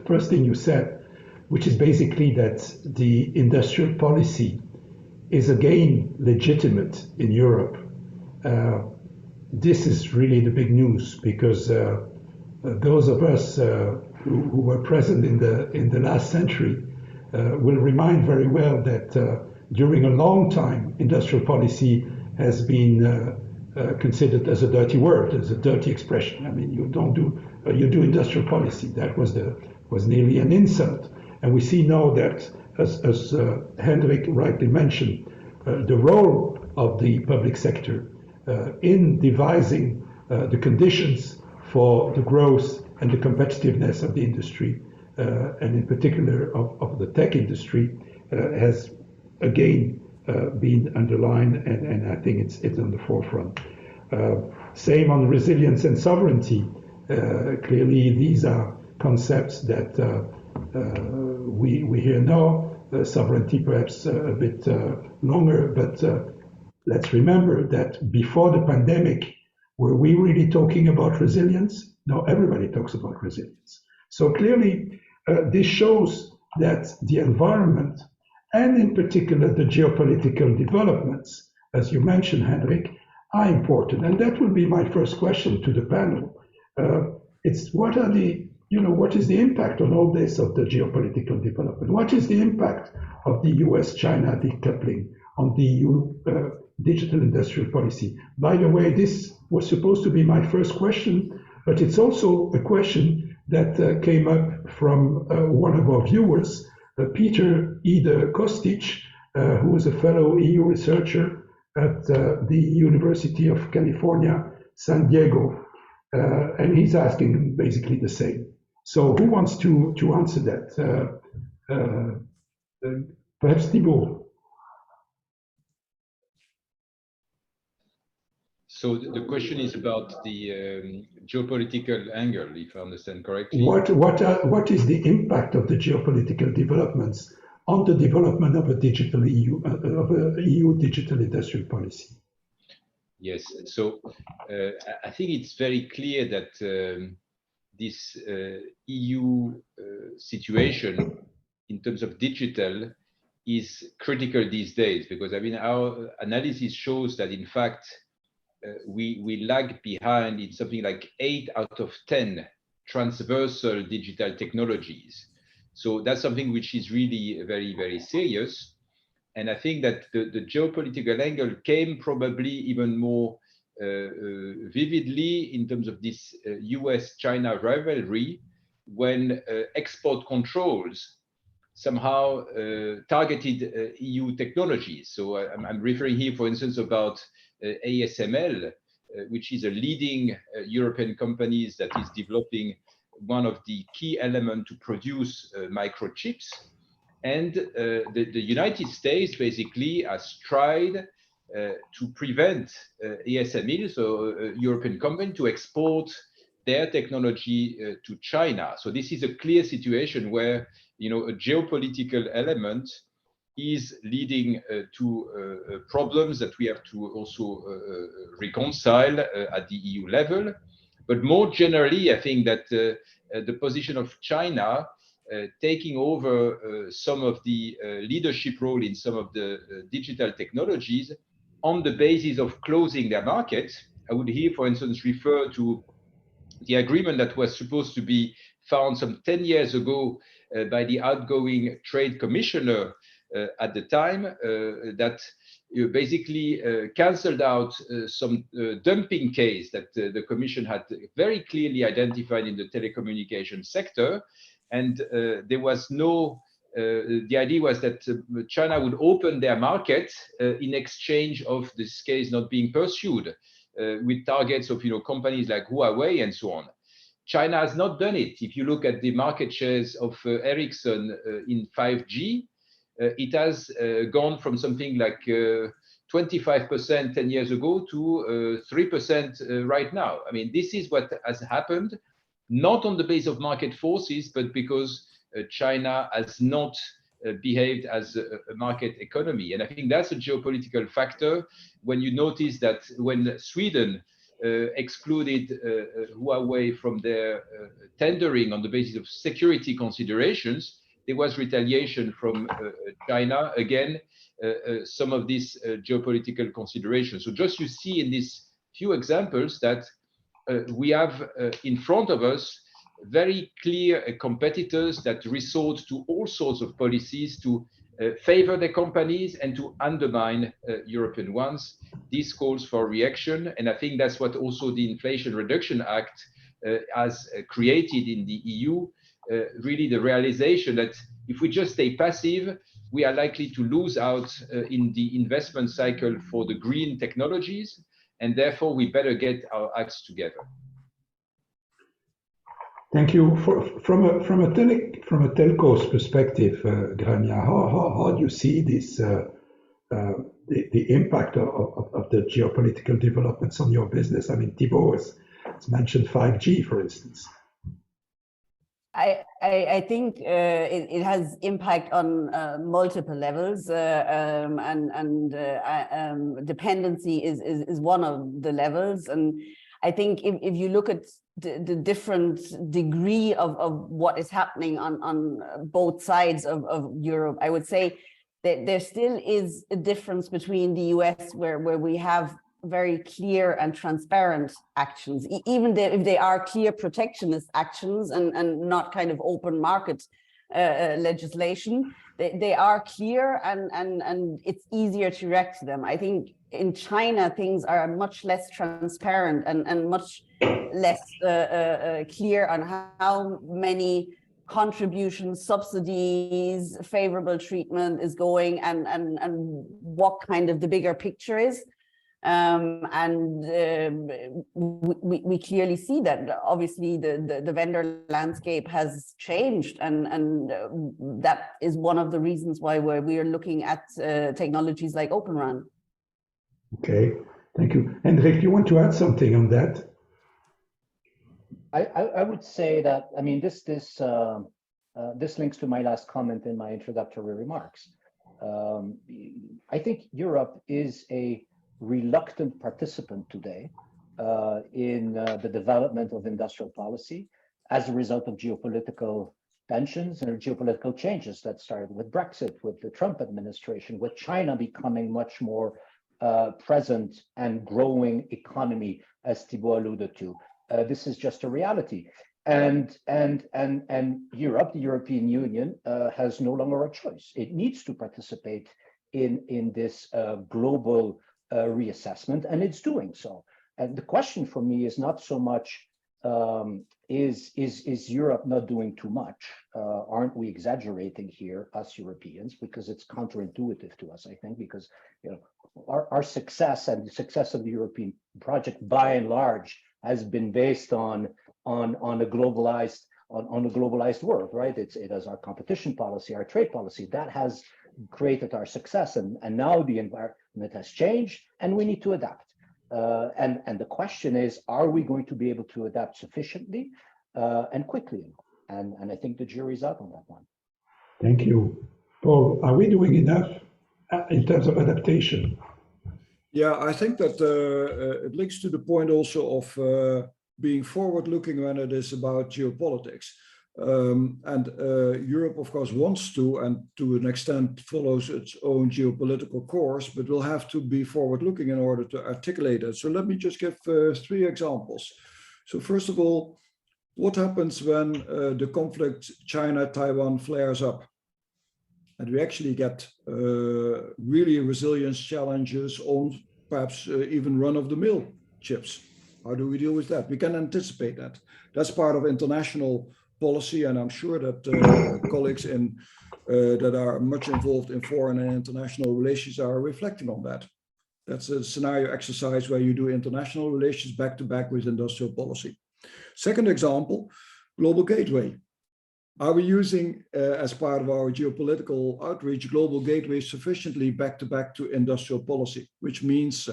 first thing you said, which is basically that the industrial policy is again legitimate in Europe. This is really the big news because those of us who were present in the last century will remind very well that during a long time, industrial policy has been considered as a dirty word, as a dirty expression. I mean, you do industrial policy. That was nearly an insult. And we see now that, as Hendrik rightly mentioned, the role of the public sector in devising the conditions for the growth and the competitiveness of the industry, and in particular of the tech industry, has again been underlined, and I think it's on the forefront. Same on resilience and sovereignty. Clearly, these are concepts that we hear now. Sovereignty perhaps a bit longer, but let's remember that before the pandemic, were we really talking about resilience? No, everybody talks about resilience. So clearly, this shows that the environment, and in particular the geopolitical developments, as you mentioned, Hendrik, are important. And that will be my first question to the panel. What is the impact on all this of the geopolitical development? What is the impact of the US-China decoupling on the EU digital industrial policy? By the way, this was supposed to be my first question, but it's also a question that came up from one of our viewers, Peter Ida Kostic, who is a fellow EU researcher at the University of California, San Diego. And he's asking basically the same. So who wants to answer that? Perhaps Thibault.
So the question is about the geopolitical angle, if I understand correctly.
What is the impact of the geopolitical developments on the development of a digital EU, of a EU digital industrial policy?
Yes, so I think it's very clear that this EU situation in terms of digital is critical these days, because I mean our analysis shows that in fact we lag behind in something like 8 out of 10 transversal digital technologies. So that's something which is really very, very serious. And I think that the geopolitical angle came probably even more vividly in terms of this US-China rivalry when export controls somehow targeted EU technologies. So I'm referring here, for instance, about ASML, which is a leading European company that is developing one of the key elements to produce microchips. And the United States basically has tried to prevent ASML, so a European company, to export their technology to China. So this is a clear situation where, you know, a geopolitical element is leading to problems that we have to also reconcile at the EU level. But more generally, I think that the position of China taking over some of the leadership role in some of the digital technologies on the basis of closing their market. I would here, for instance, refer to the agreement that was supposed to be found some 10 years ago by the outgoing trade commissioner at the time that basically cancelled out some dumping case that the Commission had very clearly identified in the telecommunication sector. And there was no, the idea was that China would open their market in exchange of this case not being pursued with targets of companies like Huawei and so on. China has not done it. If you look at the market shares of Ericsson in 5G, it has gone from something like 25% 10 years ago to 3% right now. I mean, this is what has happened, not on the basis of market forces, but because China has not behaved as a market economy. And I think that's a geopolitical factor when you notice that when Sweden excluded Huawei from their tendering on the basis of security considerations, there was retaliation from China, again, some of these geopolitical considerations. So just you see in these few examples that we have in front of us very clear competitors that resort to all sorts of policies to favor their companies and to undermine European ones. This calls for reaction, and I think that's what also the Inflation Reduction Act has created in the EU, really the realization that if we just stay passive, we are likely to lose out in the investment cycle for the green technologies, and therefore we better get our acts together.
Thank you. From a telco's perspective, Grania, how do you see this the impact of the geopolitical developments on your business? I mean, Thibault has mentioned 5G, for instance.
I think it has impact on multiple levels, and dependency is one of the levels. And I think if you look at the different degree of what is happening on both sides of Europe, I would say that there still is a difference between the US, where we have very clear and transparent actions, even if they are clear protectionist actions and not kind of open market legislation. They are clear and it's easier to react to them. I think in China, things are much less transparent and much less clear on how many contributions, subsidies, favorable treatment is going, and what kind of the bigger picture is. We clearly see that obviously the vendor landscape has changed, and that is one of the reasons why we are looking at technologies like Open RAN.
Okay, thank you. Hendrik, do you want to add something on that?
I would say that, I mean, this links to my last comment in my introductory remarks. I think Europe is a reluctant participant today in the development of industrial policy as a result of geopolitical tensions and geopolitical changes that started with Brexit, with the Trump administration, with China becoming much more present and growing economy, as Thibault alluded to. This is just a reality. And Europe, the European Union, has no longer a choice. It needs to participate in this global reassessment, and it's doing so. And the question for me is not so much is Europe not doing too much? Aren't we exaggerating here, us Europeans? Because it's counterintuitive to us, I think, because our success and the success of the European project, by and large, has been based on a globalized world, right? It has our competition policy, our trade policy that has created our success, and now the environment has changed, and we need to adapt. And the question is, are we going to be able to adapt sufficiently and quickly? And I think the jury's out on that one.
Thank you. Paul, are we doing enough in terms of adaptation?
Yeah, I think that it links to the point also of being forward-looking when it is about geopolitics. Europe, of course, wants to, and to an extent follows its own geopolitical course, but will have to be forward-looking in order to articulate it. So let me just give 3 examples. So first of all, what happens when the conflict China-Taiwan flares up? And we actually get really resilience challenges on perhaps even run-of-the-mill chips. How do we deal with that? We can anticipate that. That's part of international policy, and I'm sure that colleagues that are much involved in foreign and international relations are reflecting on that. That's a scenario exercise where you do international relations back to back with industrial policy. Second example, global gateway. Are we using, as part of our geopolitical outreach, global gateways sufficiently back to industrial policy, which means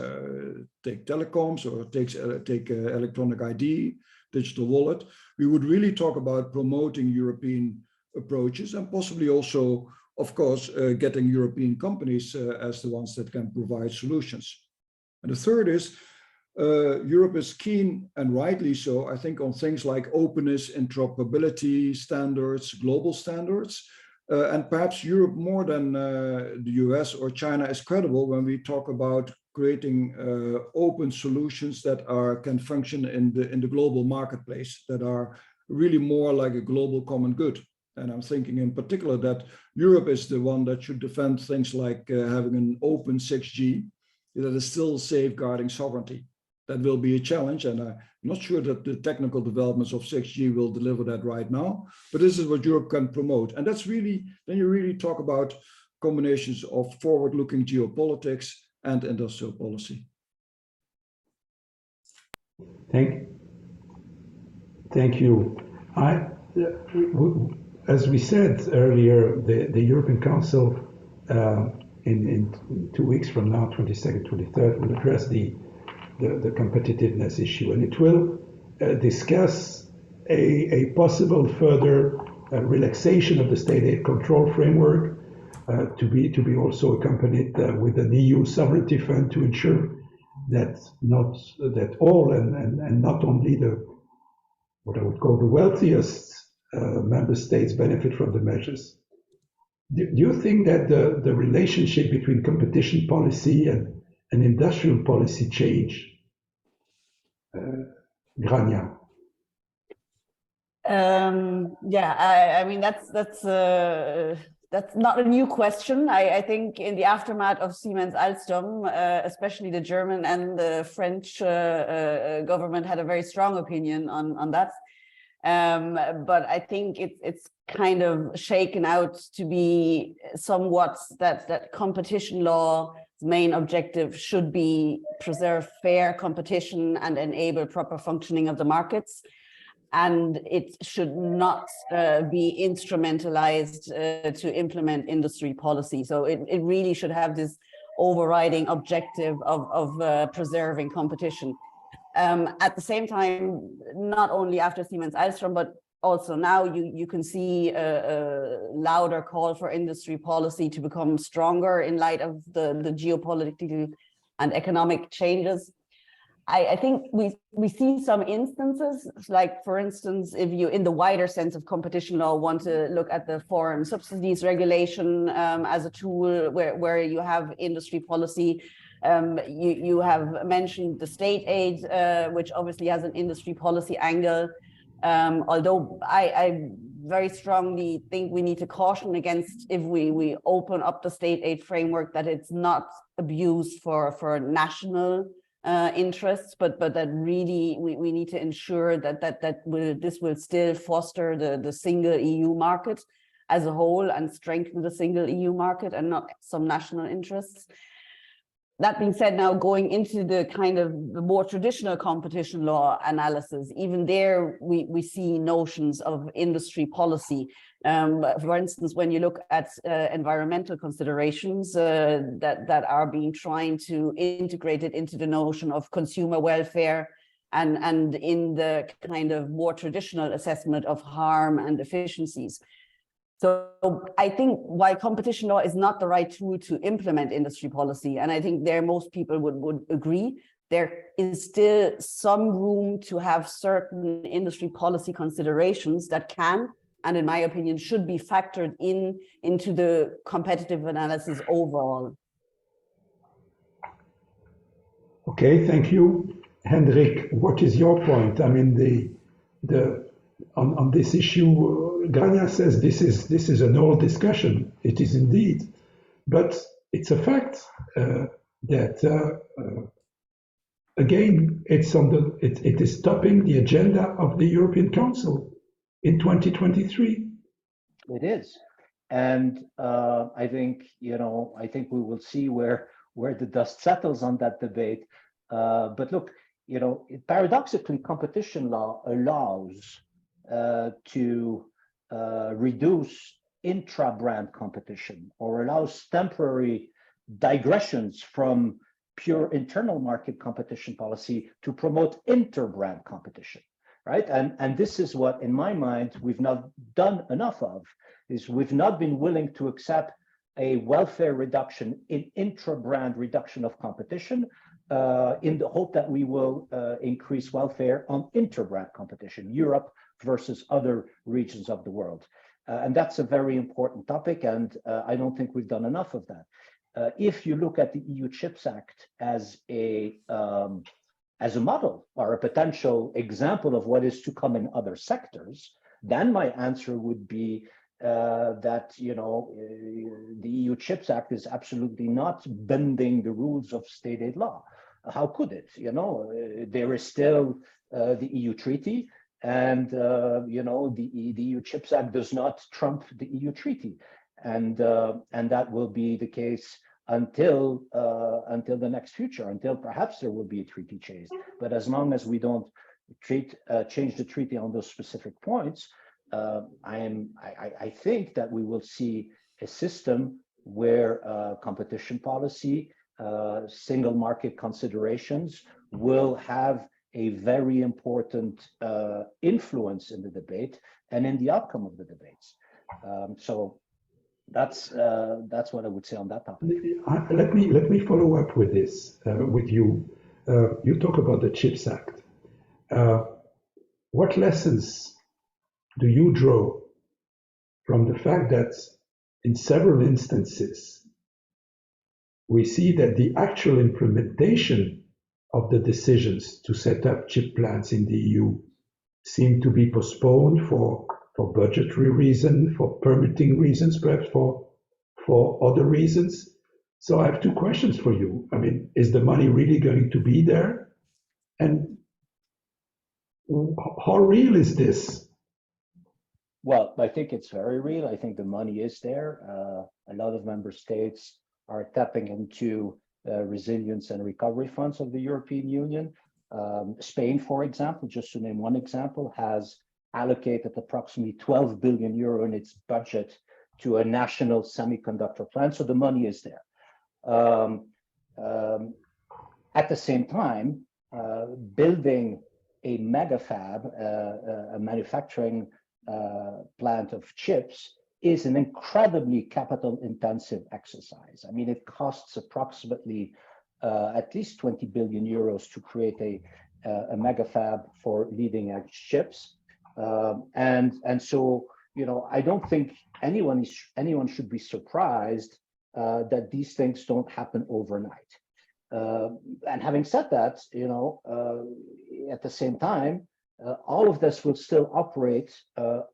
take telecoms or take electronic ID, digital wallet. We would really talk about promoting European approaches and possibly also, of course, getting European companies as the ones that can provide solutions. And the third is, Europe is keen, and rightly so, I think, on things like openness, interoperability standards, global standards. And perhaps Europe more than the US or China is credible when we talk about creating open solutions that can function in the global marketplace, that are really more like a global common good. And I'm thinking in particular that Europe is the one that should defend things like having an open 6G that is still safeguarding sovereignty. That will be a challenge, and I'm not sure that the technical developments of 6G will deliver that right now, but this is what Europe can promote. And that's really, then you really talk about combinations of forward-looking geopolitics and industrial policy. Thank
you. As we said earlier, the European Council in 2 weeks from now, 22nd, 23rd, will address the competitiveness issue, and it will discuss a possible further relaxation of the state aid control framework to be also accompanied with an EU sovereignty fund to ensure that all and not only what I would call the wealthiest member states benefit from the measures. Do you think that the relationship between competition policy and industrial policy change? Grania.
I mean, that's not a new question. I think in the aftermath of Siemens Alstom, especially the German and the French government had a very strong opinion on that. But I think it's kind of shaken out to be somewhat that competition law main objective should be preserve fair competition and enable proper functioning of the markets. And it should not be instrumentalized to implement industry policy. So it really should have this overriding objective of preserving competition. At the same time, not only after Siemens Alstom, but also now you can see a louder call for industry policy to become stronger in light of the geopolitical and economic changes. I think we see some instances, like for instance, if you in the wider sense of competition law want to look at the foreign subsidies regulation as a tool where you have industry policy. You have mentioned the state aid, which obviously has an industry policy angle. Although I very strongly think we need to caution against, if we open up the state aid framework, that it's not abused for national interests, but that really we need to ensure that this will still foster the single EU market as a whole and strengthen the single EU market and not some national interests. That being said, now going into the kind of the more traditional competition law analysis, even there we see notions of industry policy. For instance, when you look at environmental considerations that are being trying to integrate it into the notion of consumer welfare and in the kind of more traditional assessment of harm and efficiencies. So I think while competition law is not the right tool to implement industry policy, and I think there most people would agree, there is still some room to have certain industry policy considerations that can and in my opinion, should be factored into the competitive analysis overall.
Okay, thank you. Hendrik, what is your point? I mean, on this issue, Grania says this is an old discussion. It is indeed, but it's a fact that again, it is topping the agenda of the European Council in 2023.
It is, and I think we will see where the dust settles on that debate. But look, paradoxically, competition law allows to reduce intra-brand competition, or allows temporary digressions from pure internal market competition policy to promote inter-brand competition, right? And this is what, in my mind, we've not done enough of, is we've not been willing to accept a welfare reduction in intra-brand reduction of competition in the hope that we will increase welfare on inter-brand competition, Europe versus other regions of the world. And that's a very important topic, and I don't think we've done enough of that. If you look at the EU Chips Act as a model or a potential example of what is to come in other sectors, then my answer would be that the EU Chips Act is absolutely not bending the rules of state aid law. How could it? There is still the EU Treaty, and the EU Chips Act does not trump the EU Treaty, and that will be the case until the next future, until perhaps there will be a treaty change. But as long as we don't change the treaty on those specific points, I think that we will see a system where competition policy, single market considerations will have a very important influence in the debate and in the outcome of the debates. So that's what I would say on that topic.
Let me follow up with this with you. You talk about the Chips Act. What lessons do you draw from the fact that in several instances we see that the actual implementation of the decisions to set up chip plants in the EU seem to be postponed for budgetary reasons, for permitting reasons, perhaps for other reasons? So I have two questions for you. I mean, is the money really going to be there? And how real is this?
Well, I think it's very real. I think the money is there. A lot of member states are tapping into resilience and recovery funds of the European Union. Spain, for example, just to name one example, has allocated approximately 12 billion euro in its budget to a national semiconductor plant. So the money is there. At the same time, building a mega fab, a manufacturing plant of chips, is an incredibly capital intensive exercise. I mean, it costs approximately at least 20 billion euros to create a mega fab for leading edge chips. And so, I don't think anyone should be surprised that these things don't happen overnight. And having said that, at the same time, all of this will still operate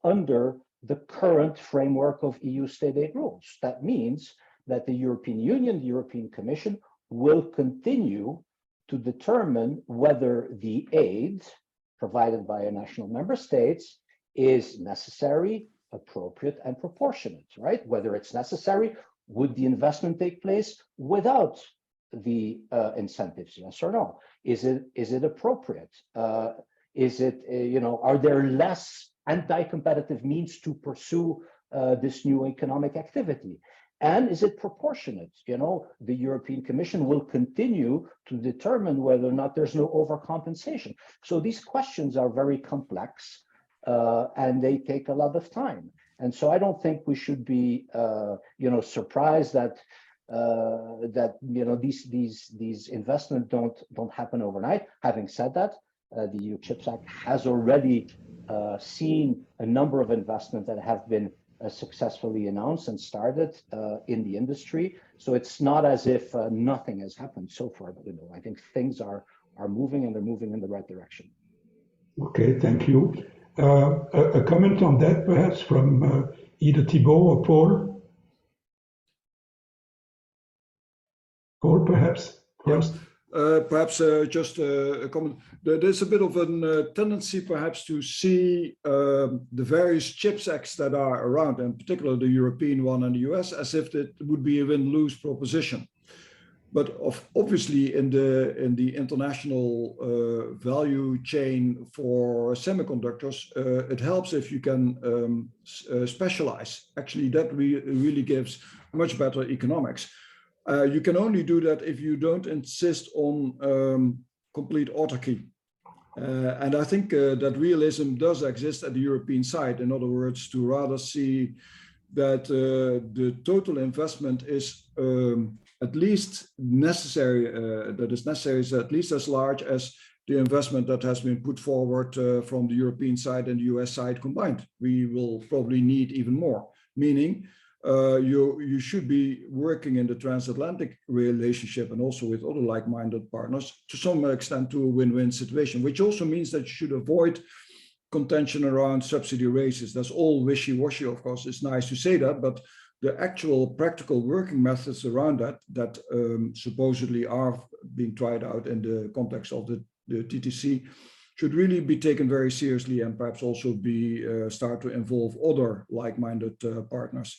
under the current framework of EU state aid rules. That means that the European Union, the European Commission, will continue to determine whether the aid provided by a national member states is necessary, appropriate, and proportionate, right? Whether it's necessary, would the investment take place without the incentives, yes or no? Is it appropriate? Is it, are there less anti-competitive means to pursue this new economic activity? And is it proportionate? The European Commission will continue to determine whether or not there's no overcompensation. So these questions are very complex and they take a lot of time. And so I don't think we should be, surprised that these investments don't happen overnight. Having said that, the EU Chips Act has already seen a number of investments that have been successfully announced and started in the industry. So it's not as if nothing has happened so far, but I think things are moving, and they're moving in the right direction.
Okay, thank you. A comment on that, perhaps, from either Thibault or Paul? Paul, perhaps first.
Perhaps just a comment. There's a bit of a tendency, perhaps, to see the various CHIPS Acts that are around, and particularly the European one and the US, as if it would be a win-lose proposition. But obviously, in the international value chain for semiconductors, it helps if you can specialize. Actually, that really gives much better economics. You can only do that if you don't insist on complete autarky. And I think that realism does exist at the European side. In other words, to rather see that the total investment is at least necessary, is at least as large as the investment that has been put forward from the European side and the US side combined. We will probably need even more, meaning you should be working in the transatlantic relationship and also with other like-minded partners to some extent to a win-win situation, which also means that you should avoid contention around subsidy races. That's all wishy-washy, of course. It's nice to say that, but the actual practical working methods around that supposedly are being tried out in the context of the TTC should really be taken very seriously, and perhaps also be start to involve other like-minded partners.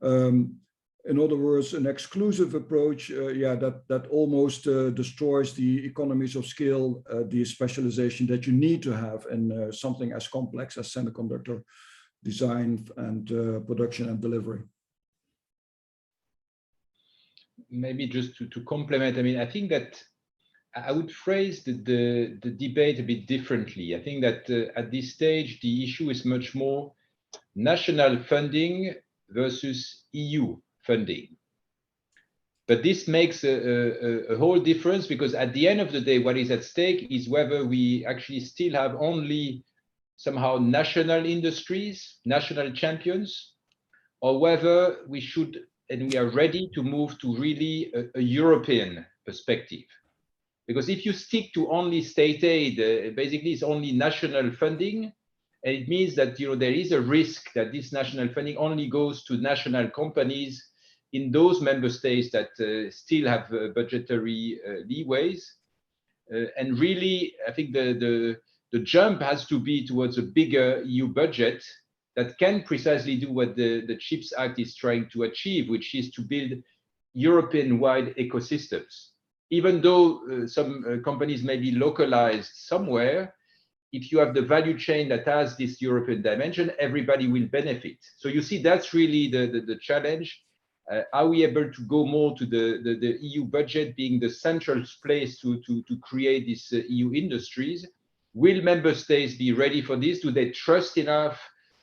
In other words, an exclusive approach, that almost destroys the economies of scale, the specialization that you need to have in something as complex as semiconductor design and production and delivery.
Maybe just to complement, I mean, I think that I would phrase the debate a bit differently. I think that at this stage, the issue is much more national funding versus EU funding. But this makes a whole difference, because at the end of the day, what is at stake is whether we actually still have only somehow national industries, national champions, or whether we should and we are ready to move to really a European perspective. Because if you stick to only state aid, basically it's only national funding, and it means that there is a risk that this national funding only goes to national companies in those member states that still have budgetary leeways. And really, I think the jump has to be towards a bigger EU budget that can precisely do what the CHIPS Act is trying to achieve, which is to build European-wide ecosystems. Even though some companies may be localized somewhere, if you have the value chain that has this European dimension, everybody will benefit. So you see, that's really the challenge. Are we able to go more to the EU budget being the central place to create these EU industries? Will member states be ready for this? Do they trust enough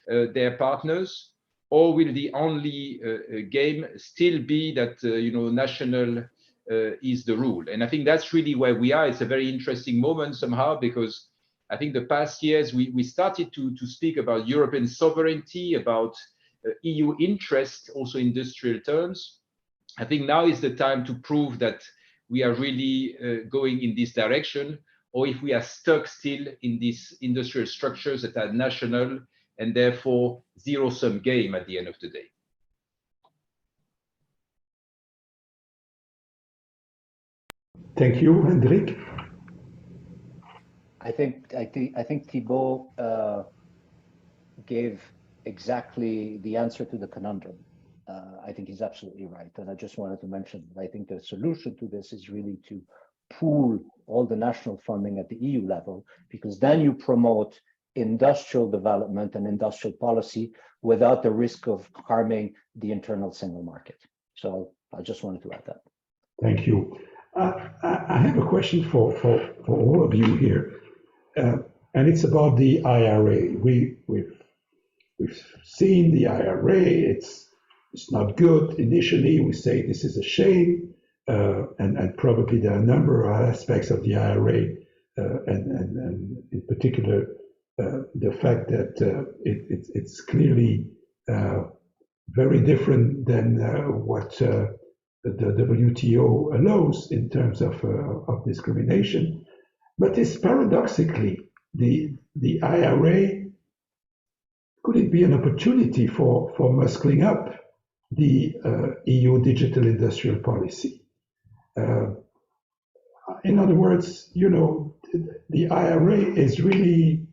their partners? Or will the only game still be that national is the rule? And I think that's really where we are. It's a very interesting moment somehow, because I think the past years we started to speak about European sovereignty, about EU interest, also industrial terms. I think now is the time to prove that we are really going in this direction, or if we are stuck still in these industrial structures that are national and therefore zero-sum game at the end of the day.
Thank you, Hendrik.
I think Thibault gave exactly the answer to the conundrum. I think he's absolutely right, and I just wanted to mention that I think the solution to this is really to pool all the national funding at the EU level, because then you promote industrial development and industrial policy without the risk of harming the internal single market. So I just wanted to add that.
Thank you. I have a question for all of you here, and it's about the IRA. We've seen the IRA. It's not good. Initially, we say this is a shame, and probably there are a number of aspects of the IRA, and in particular the fact that it's clearly very different than what the WTO allows in terms of discrimination. But it's paradoxically, the IRA, could it be an opportunity for muscling up the EU digital industrial policy? In other words, you know, the IRA is really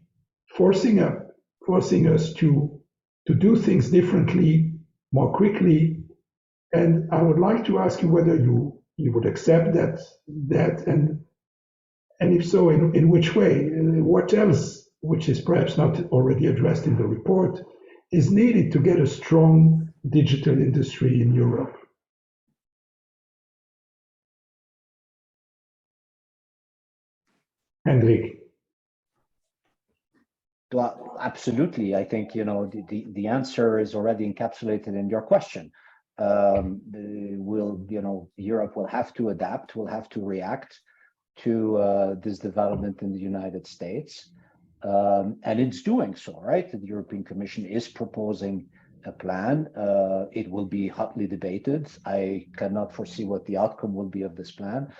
forcing us to do things differently, more quickly. And I would like to ask you whether you would accept that, and if so, in which way? What else, which is perhaps not already addressed in the report, is needed to get a strong digital industry in Europe? Hendrik.
Well, absolutely. I think, you know, the answer is already encapsulated in your question. Europe will have to adapt, will have to react to this development in the United States. And it's doing so, right? The European Commission is proposing a plan. It will be hotly debated. I cannot foresee what the outcome will be of this plan.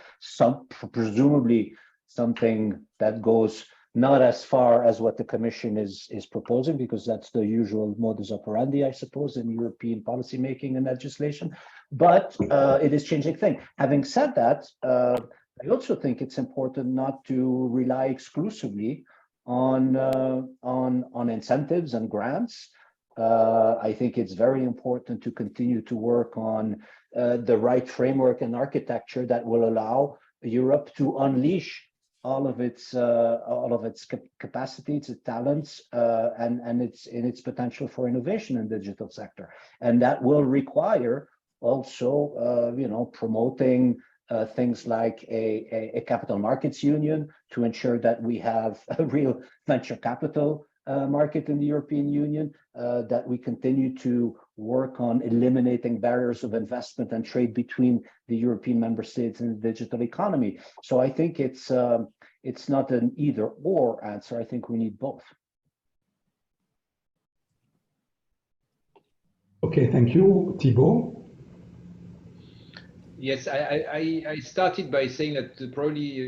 Presumably something that goes not as far as what the Commission is proposing, because that's the usual modus operandi, I suppose, in European policymaking and legislation. But it is changing things. Having said that, I also think it's important not to rely exclusively on incentives and grants. I think it's very important to continue to work on the right framework and architecture that will allow Europe to unleash all of its capacities, its talents, and its potential for innovation in the digital sector. And that will require also, promoting things like a capital markets union to ensure that we have a real venture capital market in the European Union, that we continue to work on eliminating barriers of investment and trade between the European member states and the digital economy. So I think it's not an either or answer. I think we need both.
Okay, thank you. Thibault?
Yes, I started by saying that probably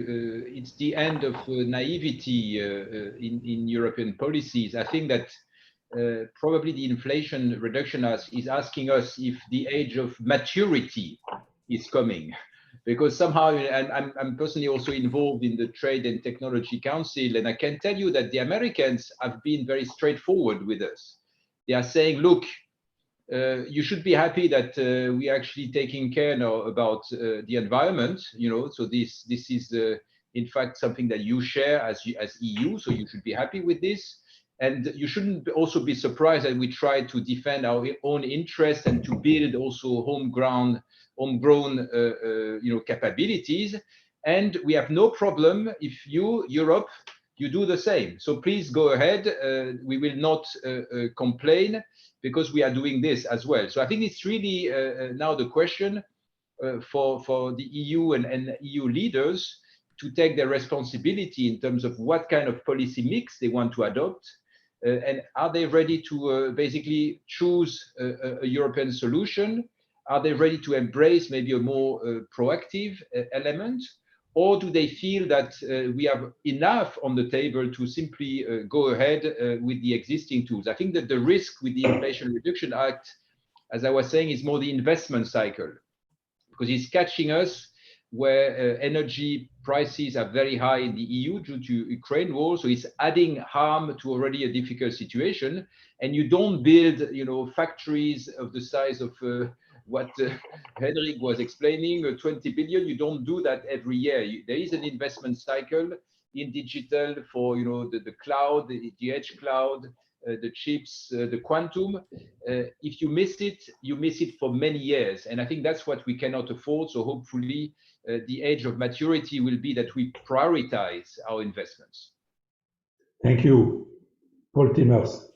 it's the end of naivety in European policies. I think that probably the Inflation Reduction Act is asking us if the age of maturity is coming, because somehow, and I'm personally also involved in the Trade and Technology Council, and I can tell you that the Americans have been very straightforward with us. They are saying, look, you should be happy that we are actually taking care now about the environment, so this is in fact something that you share as EU, so you should be happy with this. And you shouldn't also be surprised that we try to defend our own interests and to build also homegrown capabilities. And we have no problem if Europe, you do the same. So please go ahead. We will not complain, because we are doing this as well. So I think it's really now the question for the EU and EU leaders to take their responsibility in terms of what kind of policy mix they want to adopt. And are they ready to basically choose a European solution? Are they ready to embrace maybe a more proactive element? Or do they feel that we have enough on the table to simply go ahead with the existing tools? I think that the risk with the Inflation Reduction Act, as I was saying, is more the investment cycle, because it's catching us where energy prices are very high in the EU due to Ukraine war. So it's adding harm to already a difficult situation. And you don't build, factories of the size of what Henrik was explaining, 20 billion. You don't do that every year. There is an investment cycle in digital for the cloud, the edge cloud, the chips, the quantum. If you miss it, you miss it for many years. And I think that's what we cannot afford. So hopefully the age of maturity will be that we prioritize our investments.
Thank you. Paul Timmers.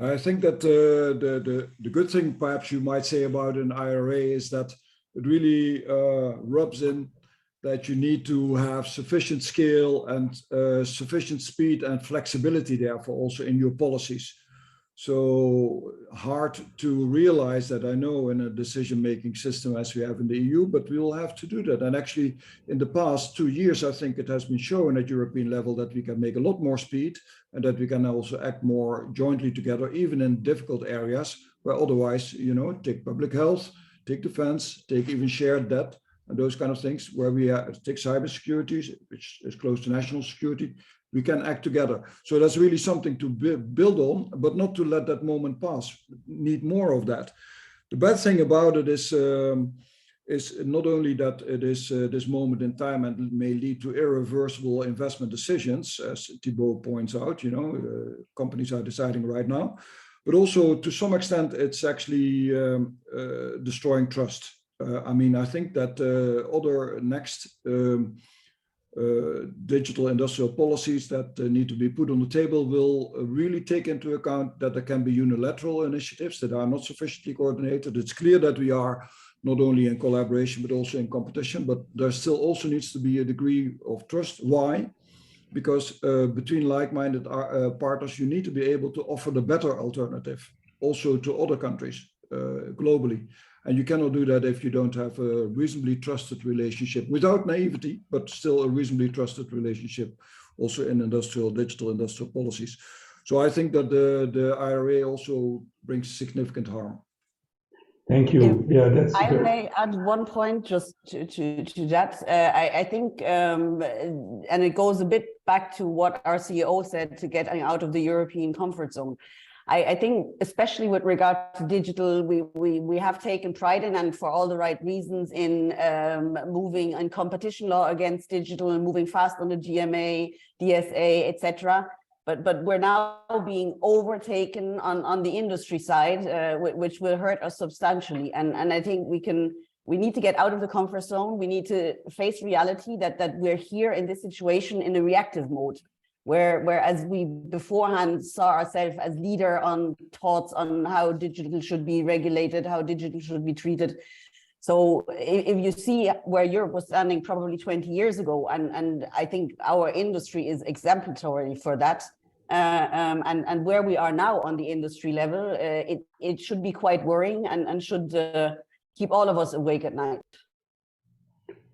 I think that the good thing perhaps you might say about an IRA is that it really rubs in that you need to have sufficient scale and sufficient speed and flexibility, therefore, also in your policies. So hard to realize that, I know, in a decision-making system as we have in the EU, but we will have to do that. And actually, in the past 2 years, I think it has been shown at European level that we can make a lot more speed and that we can also act more jointly together, even in difficult areas where otherwise, you know, take public health, take defense, take even shared debt, and those kind of things, where we take cybersecurity, which is close to national security, we can act together. So that's really something to build on, but not to let that moment pass. Need more of that. The bad thing about it is not only that it is this moment in time and may lead to irreversible investment decisions, as Thibault points out, you know, companies are deciding right now, but also to some extent, it's actually destroying trust. I mean, I think that other next digital industrial policies that need to be put on the table will really take into account that there can be unilateral initiatives that are not sufficiently coordinated. It's clear that we are not only in collaboration, but also in competition, but there still also needs to be a degree of trust. Why? Because between like-minded partners, you need to be able to offer the better alternative also to other countries globally. And you cannot do that if you don't have a reasonably trusted relationship, without naivety, but still a reasonably trusted relationship also in digital industrial policies. So I think that the IRA also brings significant harm.
Thank you. Yeah, that's.
I may add one point just to that. I think, and it goes a bit back to what our CEO said, to get out of the European comfort zone. I think, especially with regard to digital, we have taken pride in, and for all the right reasons, in moving in competition law against digital and moving fast on the GMA, DSA, etc. But we're now being overtaken on the industry side, which will hurt us substantially. And I think we need to get out of the comfort zone. We need to face reality that we're here in this situation in a reactive mode. Whereas we beforehand saw ourselves as leader on thoughts on how digital should be regulated, how digital should be treated. So if you see where Europe was standing probably 20 years ago, and I think our industry is exemplary for that, and where we are now on the industry level, it should be quite worrying and should keep all of us awake at night.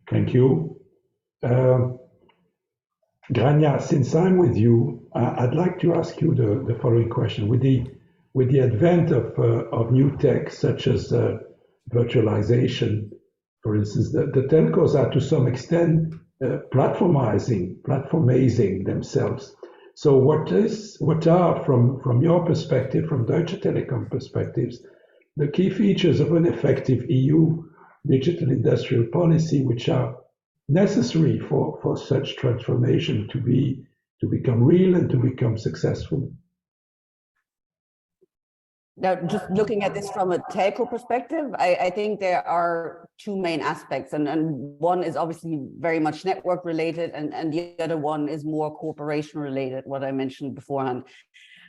Thank you. Grania, since I'm with you, I'd like to ask you the following question. With the advent of new tech such as virtualization, for instance, the telcos are to some extent platformizing themselves. So what are from your perspective, from Deutsche Telekom perspectives, the key features of an effective EU digital industrial policy which are necessary for such transformation to become real and to become successful?
Now, just looking at this from a telco perspective, I think there are two main aspects, and one is obviously very much network related, and the other one is more cooperation related, what I mentioned beforehand.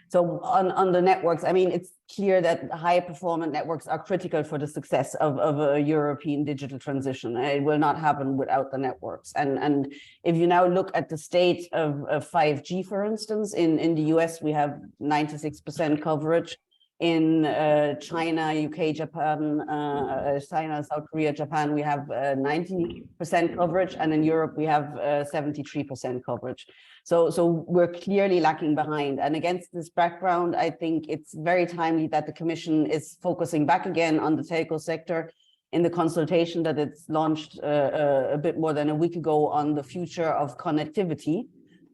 So on the networks, I mean, it's clear that high performance networks are critical for the success of a European digital transition. It will not happen without the networks. And if you now look at the state of 5G, for instance, in the US, we have 96% coverage. In China, UK, Japan, China, South Korea, Japan, we have 90% coverage, and in Europe we have 73% coverage. So we're clearly lacking behind. And against this background, I think it's very timely that the Commission is focusing back again on the telco sector in the consultation that it's launched a bit more than a week ago on the future of connectivity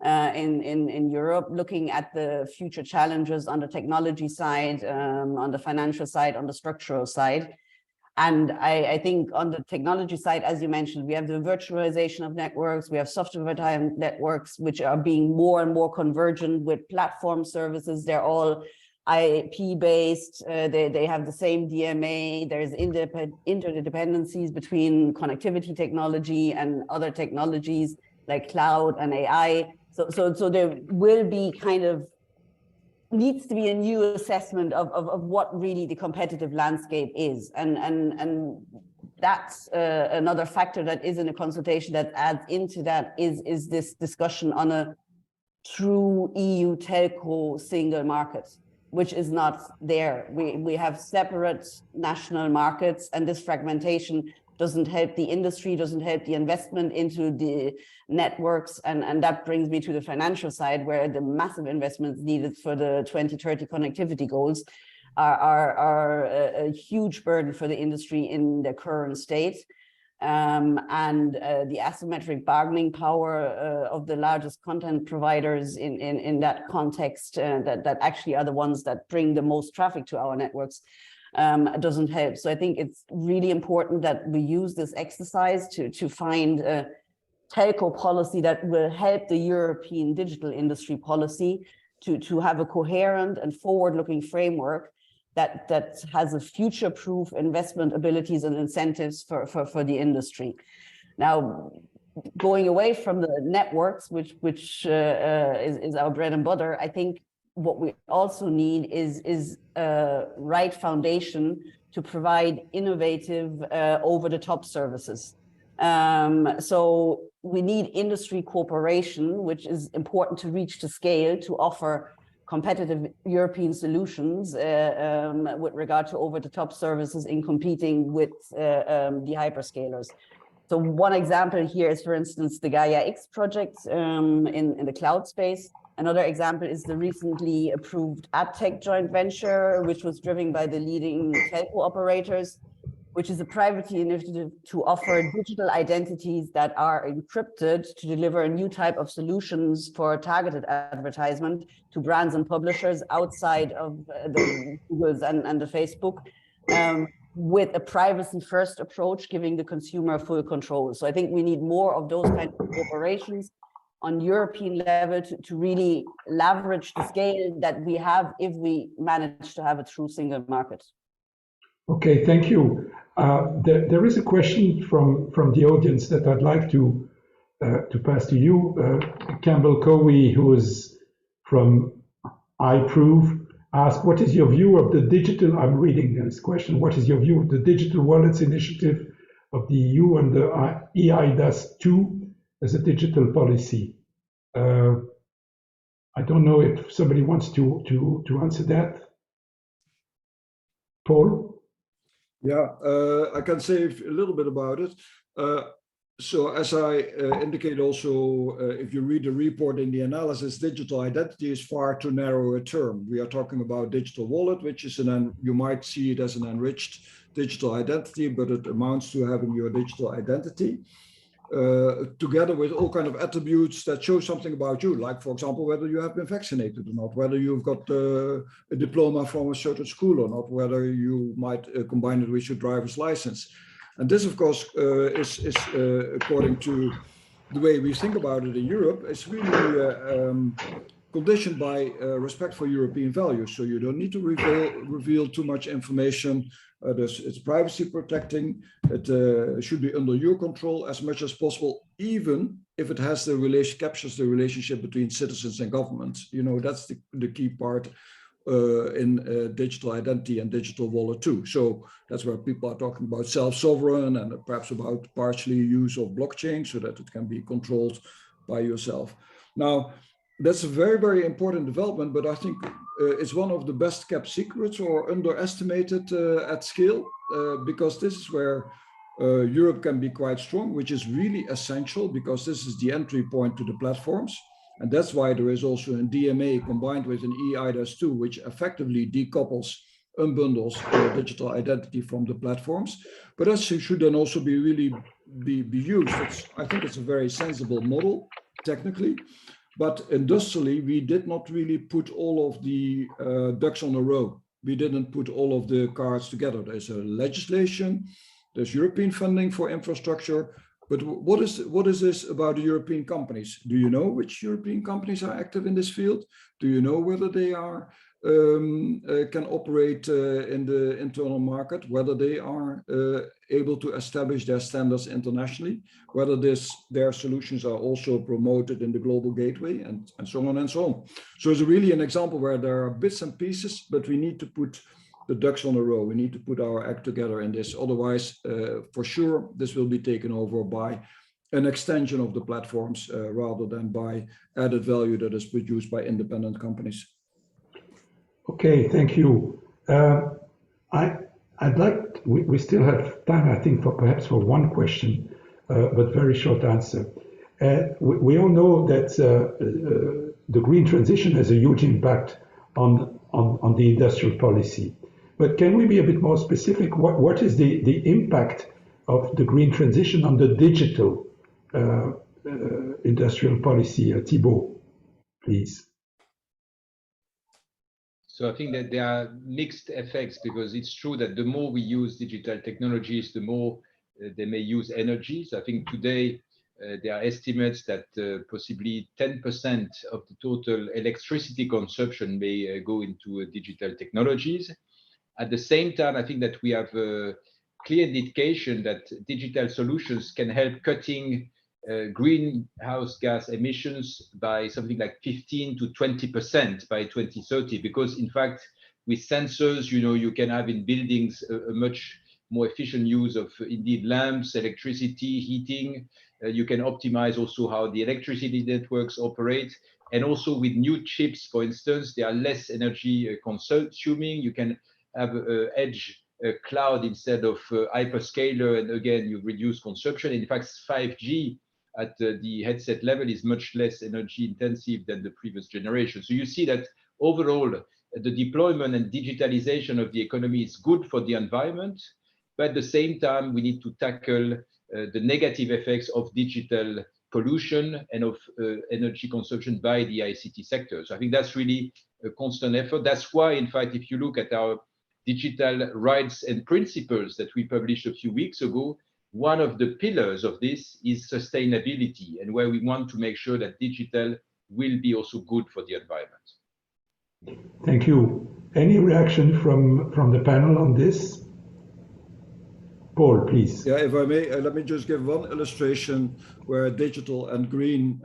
in Europe, looking at the future challenges on the technology side, on the financial side, on the structural side. And I think on the technology side, as you mentioned, we have the virtualization of networks, we have software-defined networks, which are being more and more convergent with platform services. They're all IP-based, they have the same DMA, there's interdependencies between connectivity technology and other technologies like cloud and AI. So there will be needs to be a new assessment of what really the competitive landscape is. And that's another factor that is in a consultation that adds into that is this discussion on a true EU telco single market, which is not there. We have separate national markets, and this fragmentation doesn't help the industry, doesn't help the investment into the networks. And that brings me to the financial side, where the massive investments needed for the 2030 connectivity goals are a huge burden for the industry in the current state. The asymmetric bargaining power of the largest content providers in that context, that actually are the ones that bring the most traffic to our networks, doesn't help. So I think it's really important that we use this exercise to find a telco policy that will help the European digital industry policy to have a coherent and forward-looking framework that has a future-proof investment abilities and incentives for the industry. Now, going away from the networks, which is our bread and butter, I think what we also need is a right foundation to provide innovative over-the-top services. So we need industry cooperation, which is important to reach the scale to offer competitive European solutions with regard to over-the-top services in competing with the hyperscalers. So one example here is, for instance, the Gaia X project in the cloud space. Another example is the recently approved AdTech joint venture, which was driven by the leading telco operators, which is a private initiative to offer digital identities that are encrypted to deliver a new type of solutions for targeted advertisement to brands and publishers outside of the Googles and the Facebook, with a privacy-first approach, giving the consumer full control. So I think we need more of those kinds of corporations on European level to really leverage the scale that we have if we manage to have a true single market.
Okay, thank you. There is a question from the audience that I'd like to pass to you. Campbell Cowie, who is from iProve, asked, what is your view of the digital, I'm reading this question, what is your view of the digital wallets initiative of the EU and the eIDAS 2 as a digital policy? I don't know if somebody wants to answer that. Paul?
Yeah, I can say a little bit about it. So as I indicate also, if you read the report in the analysis, digital identity is far too narrow a term. We are talking about digital wallet, which is you might see it as an enriched digital identity, but it amounts to having your digital identity together with all kind of attributes that show something about you, like, for example, whether you have been vaccinated or not, whether you've got a diploma from a certain school or not, whether you might combine it with your driver's license. And this, of course, is according to the way we think about it in Europe, is really conditioned by respect for European values. So you don't need to reveal too much information. It's privacy protecting. It should be under your control as much as possible, even if it has captures the relationship between citizens and governments. You know, that's the key part in digital identity and digital wallet too. So that's where people are talking about self-sovereign and perhaps about partially use of blockchain so that it can be controlled by yourself. Now, that's a very, very important development, but I think it's one of the best kept secrets or underestimated at scale, because this is where Europe can be quite strong, which is really essential because this is the entry point to the platforms. And that's why there is also a DMA combined with an eIDAS 2, which effectively decouples, unbundles digital identity from the platforms. But that should then also be really be used. I think it's a very sensible model technically. But industrially, we did not really put all of the ducks on a row. We didn't put all of the cards together. There's a legislation, there's European funding for infrastructure. But what is this about the European companies? Do you know which European companies are active in this field? Do you know whether they are can operate in the internal market, whether they are able to establish their standards internationally, whether their solutions are also promoted in the global gateway, and so on and so on. So it's really an example where there are bits and pieces, but we need to put the ducks on a row. We need to put our act together in this. Otherwise, for sure, this will be taken over by an extension of the platforms rather than by added value that is produced by independent companies.
Okay, thank you. I'd like, we still have time, I think, for perhaps for one question, but very short answer. We all know that the green transition has a huge impact on the industrial policy. But can we be a bit more specific? What is the impact of the green transition on the digital industrial policy? Thibault, please.
So I think that there are mixed effects, because it's true that the more we use digital technologies, the more they may use energy. So I think today there are estimates that possibly 10% of the total electricity consumption may go into digital technologies. At the same time, I think that we have a clear indication that digital solutions can help cutting greenhouse gas emissions by something like 15 to 20% by 2030, because in fact, with sensors, you can have in buildings a much more efficient use of indeed lamps, electricity, heating. You can optimize also how the electricity networks operate. And also with new chips, for instance, they are less energy consuming. You can have edge cloud instead of hyperscaler, and again, you reduce consumption. In fact, 5G at the headset level is much less energy intensive than the previous generation. So you see that overall, the deployment and digitalization of the economy is good for the environment, but at the same time, we need to tackle the negative effects of digital pollution and of energy consumption by the ICT sector. So I think that's really a constant effort. That's why, in fact, if you look at our digital rights and principles that we published a few weeks ago, one of the pillars of this is sustainability, and where we want to make sure that digital will be also good for the environment.
Thank you. Any reaction from the panel on this? Paul, please.
Yeah, if I may, let me just give one illustration where digital and green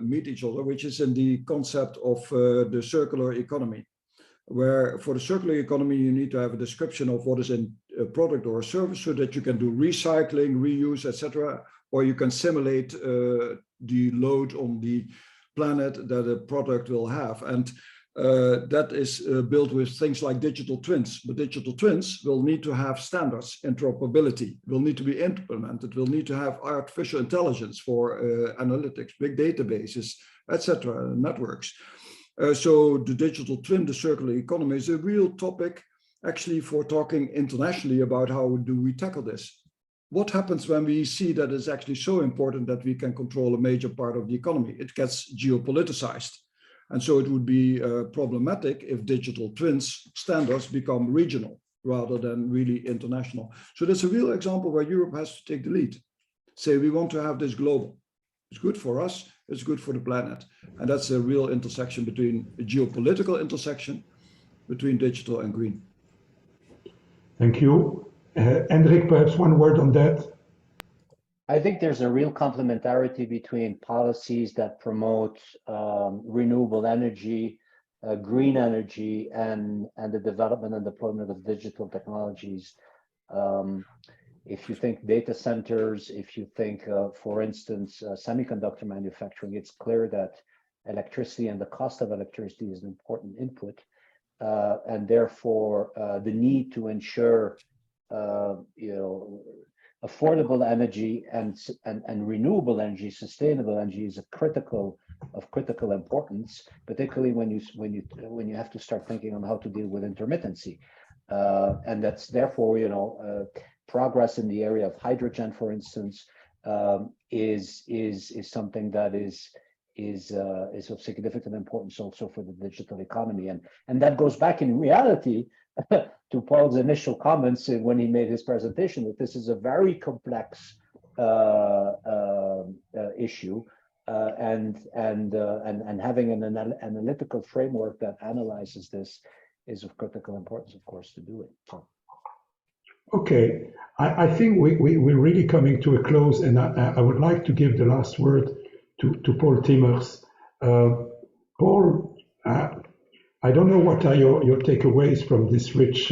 meet each other, which is in the concept of the circular economy, where for the circular economy, you need to have a description of what is in a product or a service so that you can do recycling, reuse, etc., or you can simulate the load on the planet that a product will have. And that is built with things like digital twins. But digital twins will need to have standards, interoperability, will need to be implemented, will need to have artificial intelligence for analytics, big databases, etc., networks. So the digital twin, the circular economy, is a real topic actually for talking internationally about how do we tackle this. What happens when we see that it's actually so important that we can control a major part of the economy? It gets geopoliticized. And so it would be problematic if digital twins standards become regional rather than really international. So that's a real example where Europe has to take the lead. Say we want to have this global. It's good for us, it's good for the planet. And that's a real intersection between a geopolitical intersection between digital and green.
Thank you. Hendrik, perhaps one word on that.
I think there's a real complementarity between policies that promote renewable energy, green energy, and the development and deployment of digital technologies. If you think data centers, if you think, for instance, semiconductor manufacturing, it's clear that electricity and the cost of electricity is an important input, and therefore the need to ensure, affordable energy and renewable energy, sustainable energy is of critical importance, particularly when you have to start thinking on how to deal with intermittency, and that's therefore progress in the area of hydrogen, for instance, is something that is of significant importance also for the digital economy, and that goes back in reality to Paul's initial comments when he made his presentation, that this is a very complex issue, and having an analytical framework that analyzes this is of critical importance, of course, to do it. So.
Okay, I think we're really coming to a close, and I would like to give the last word to Paul Timmers. Paul, I don't know what are your takeaways from this rich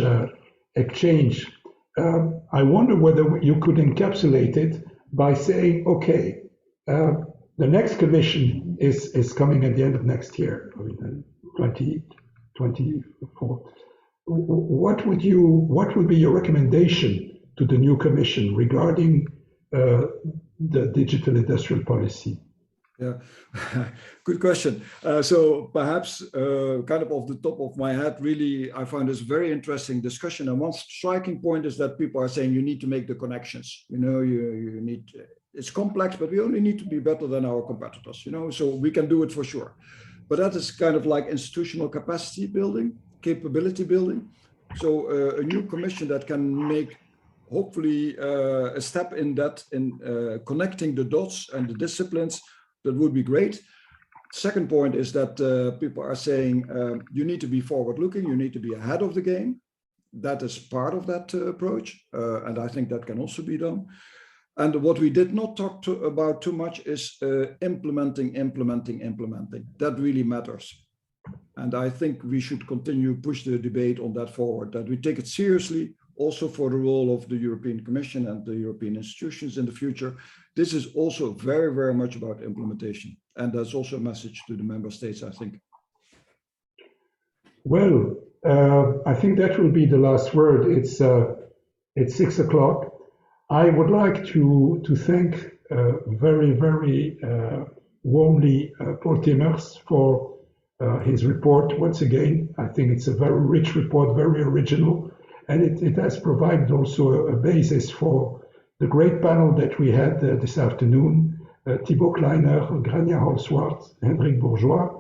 exchange. I wonder whether you could encapsulate it by saying, okay, the next commission is coming at the end of next year, 2024. What would be your recommendation to the new commission regarding the digital industrial policy?
Yeah, good question. So perhaps kind of off the top of my head, really, I find this very interesting discussion. And one striking point is that people are saying you need to make the connections. You know, you need, it's complex, but we only need to be better than our competitors, you know, so we can do it for sure. But that is kind of like institutional capacity building, capability building. So a new commission that can make hopefully a step in that, in connecting the dots and the disciplines, that would be great. Second point is that people are saying you need to be forward looking, you need to be ahead of the game. That is part of that approach. And I think that can also be done. And what we did not talk about too much is implementing. That really matters. And I think we should continue push the debate on that forward, that we take it seriously, also for the role of the European Commission and the European institutions in the future. This is also very, very much about implementation. And that's also a message to the member states, I think.
Well, I think that will be the last word. It's 6 o'clock. I would like to thank very, very warmly Paul Timmers for his report. Once again, I think it's a very rich report, very original, and it has provided also a basis for the great panel that we had this afternoon, Thibaut Kleiner, Grania Holsworth, Hendrik Bourgeois.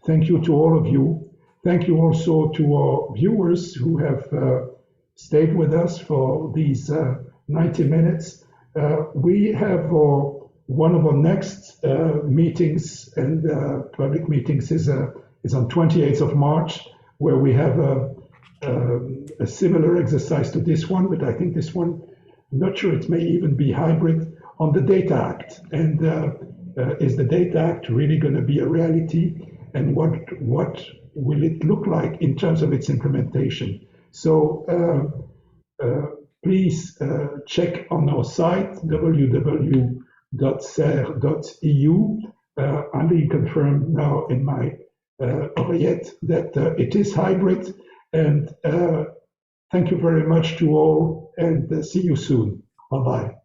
Thank you to all of you. Thank you also to our viewers who have stayed with us for these 90 minutes. We have one of our next meetings and public meetings is on 28th of March, where we have a similar exercise to this one, but I think this one, I'm not sure, it may even be hybrid, on the Data Act. And is the Data Act really going to be a reality? And what will it look like in terms of its implementation? So please check on our site, www.ser.eu. I'm being confirmed now in my oreillette that it is hybrid. And thank you very much to all, and see you soon. Bye-bye.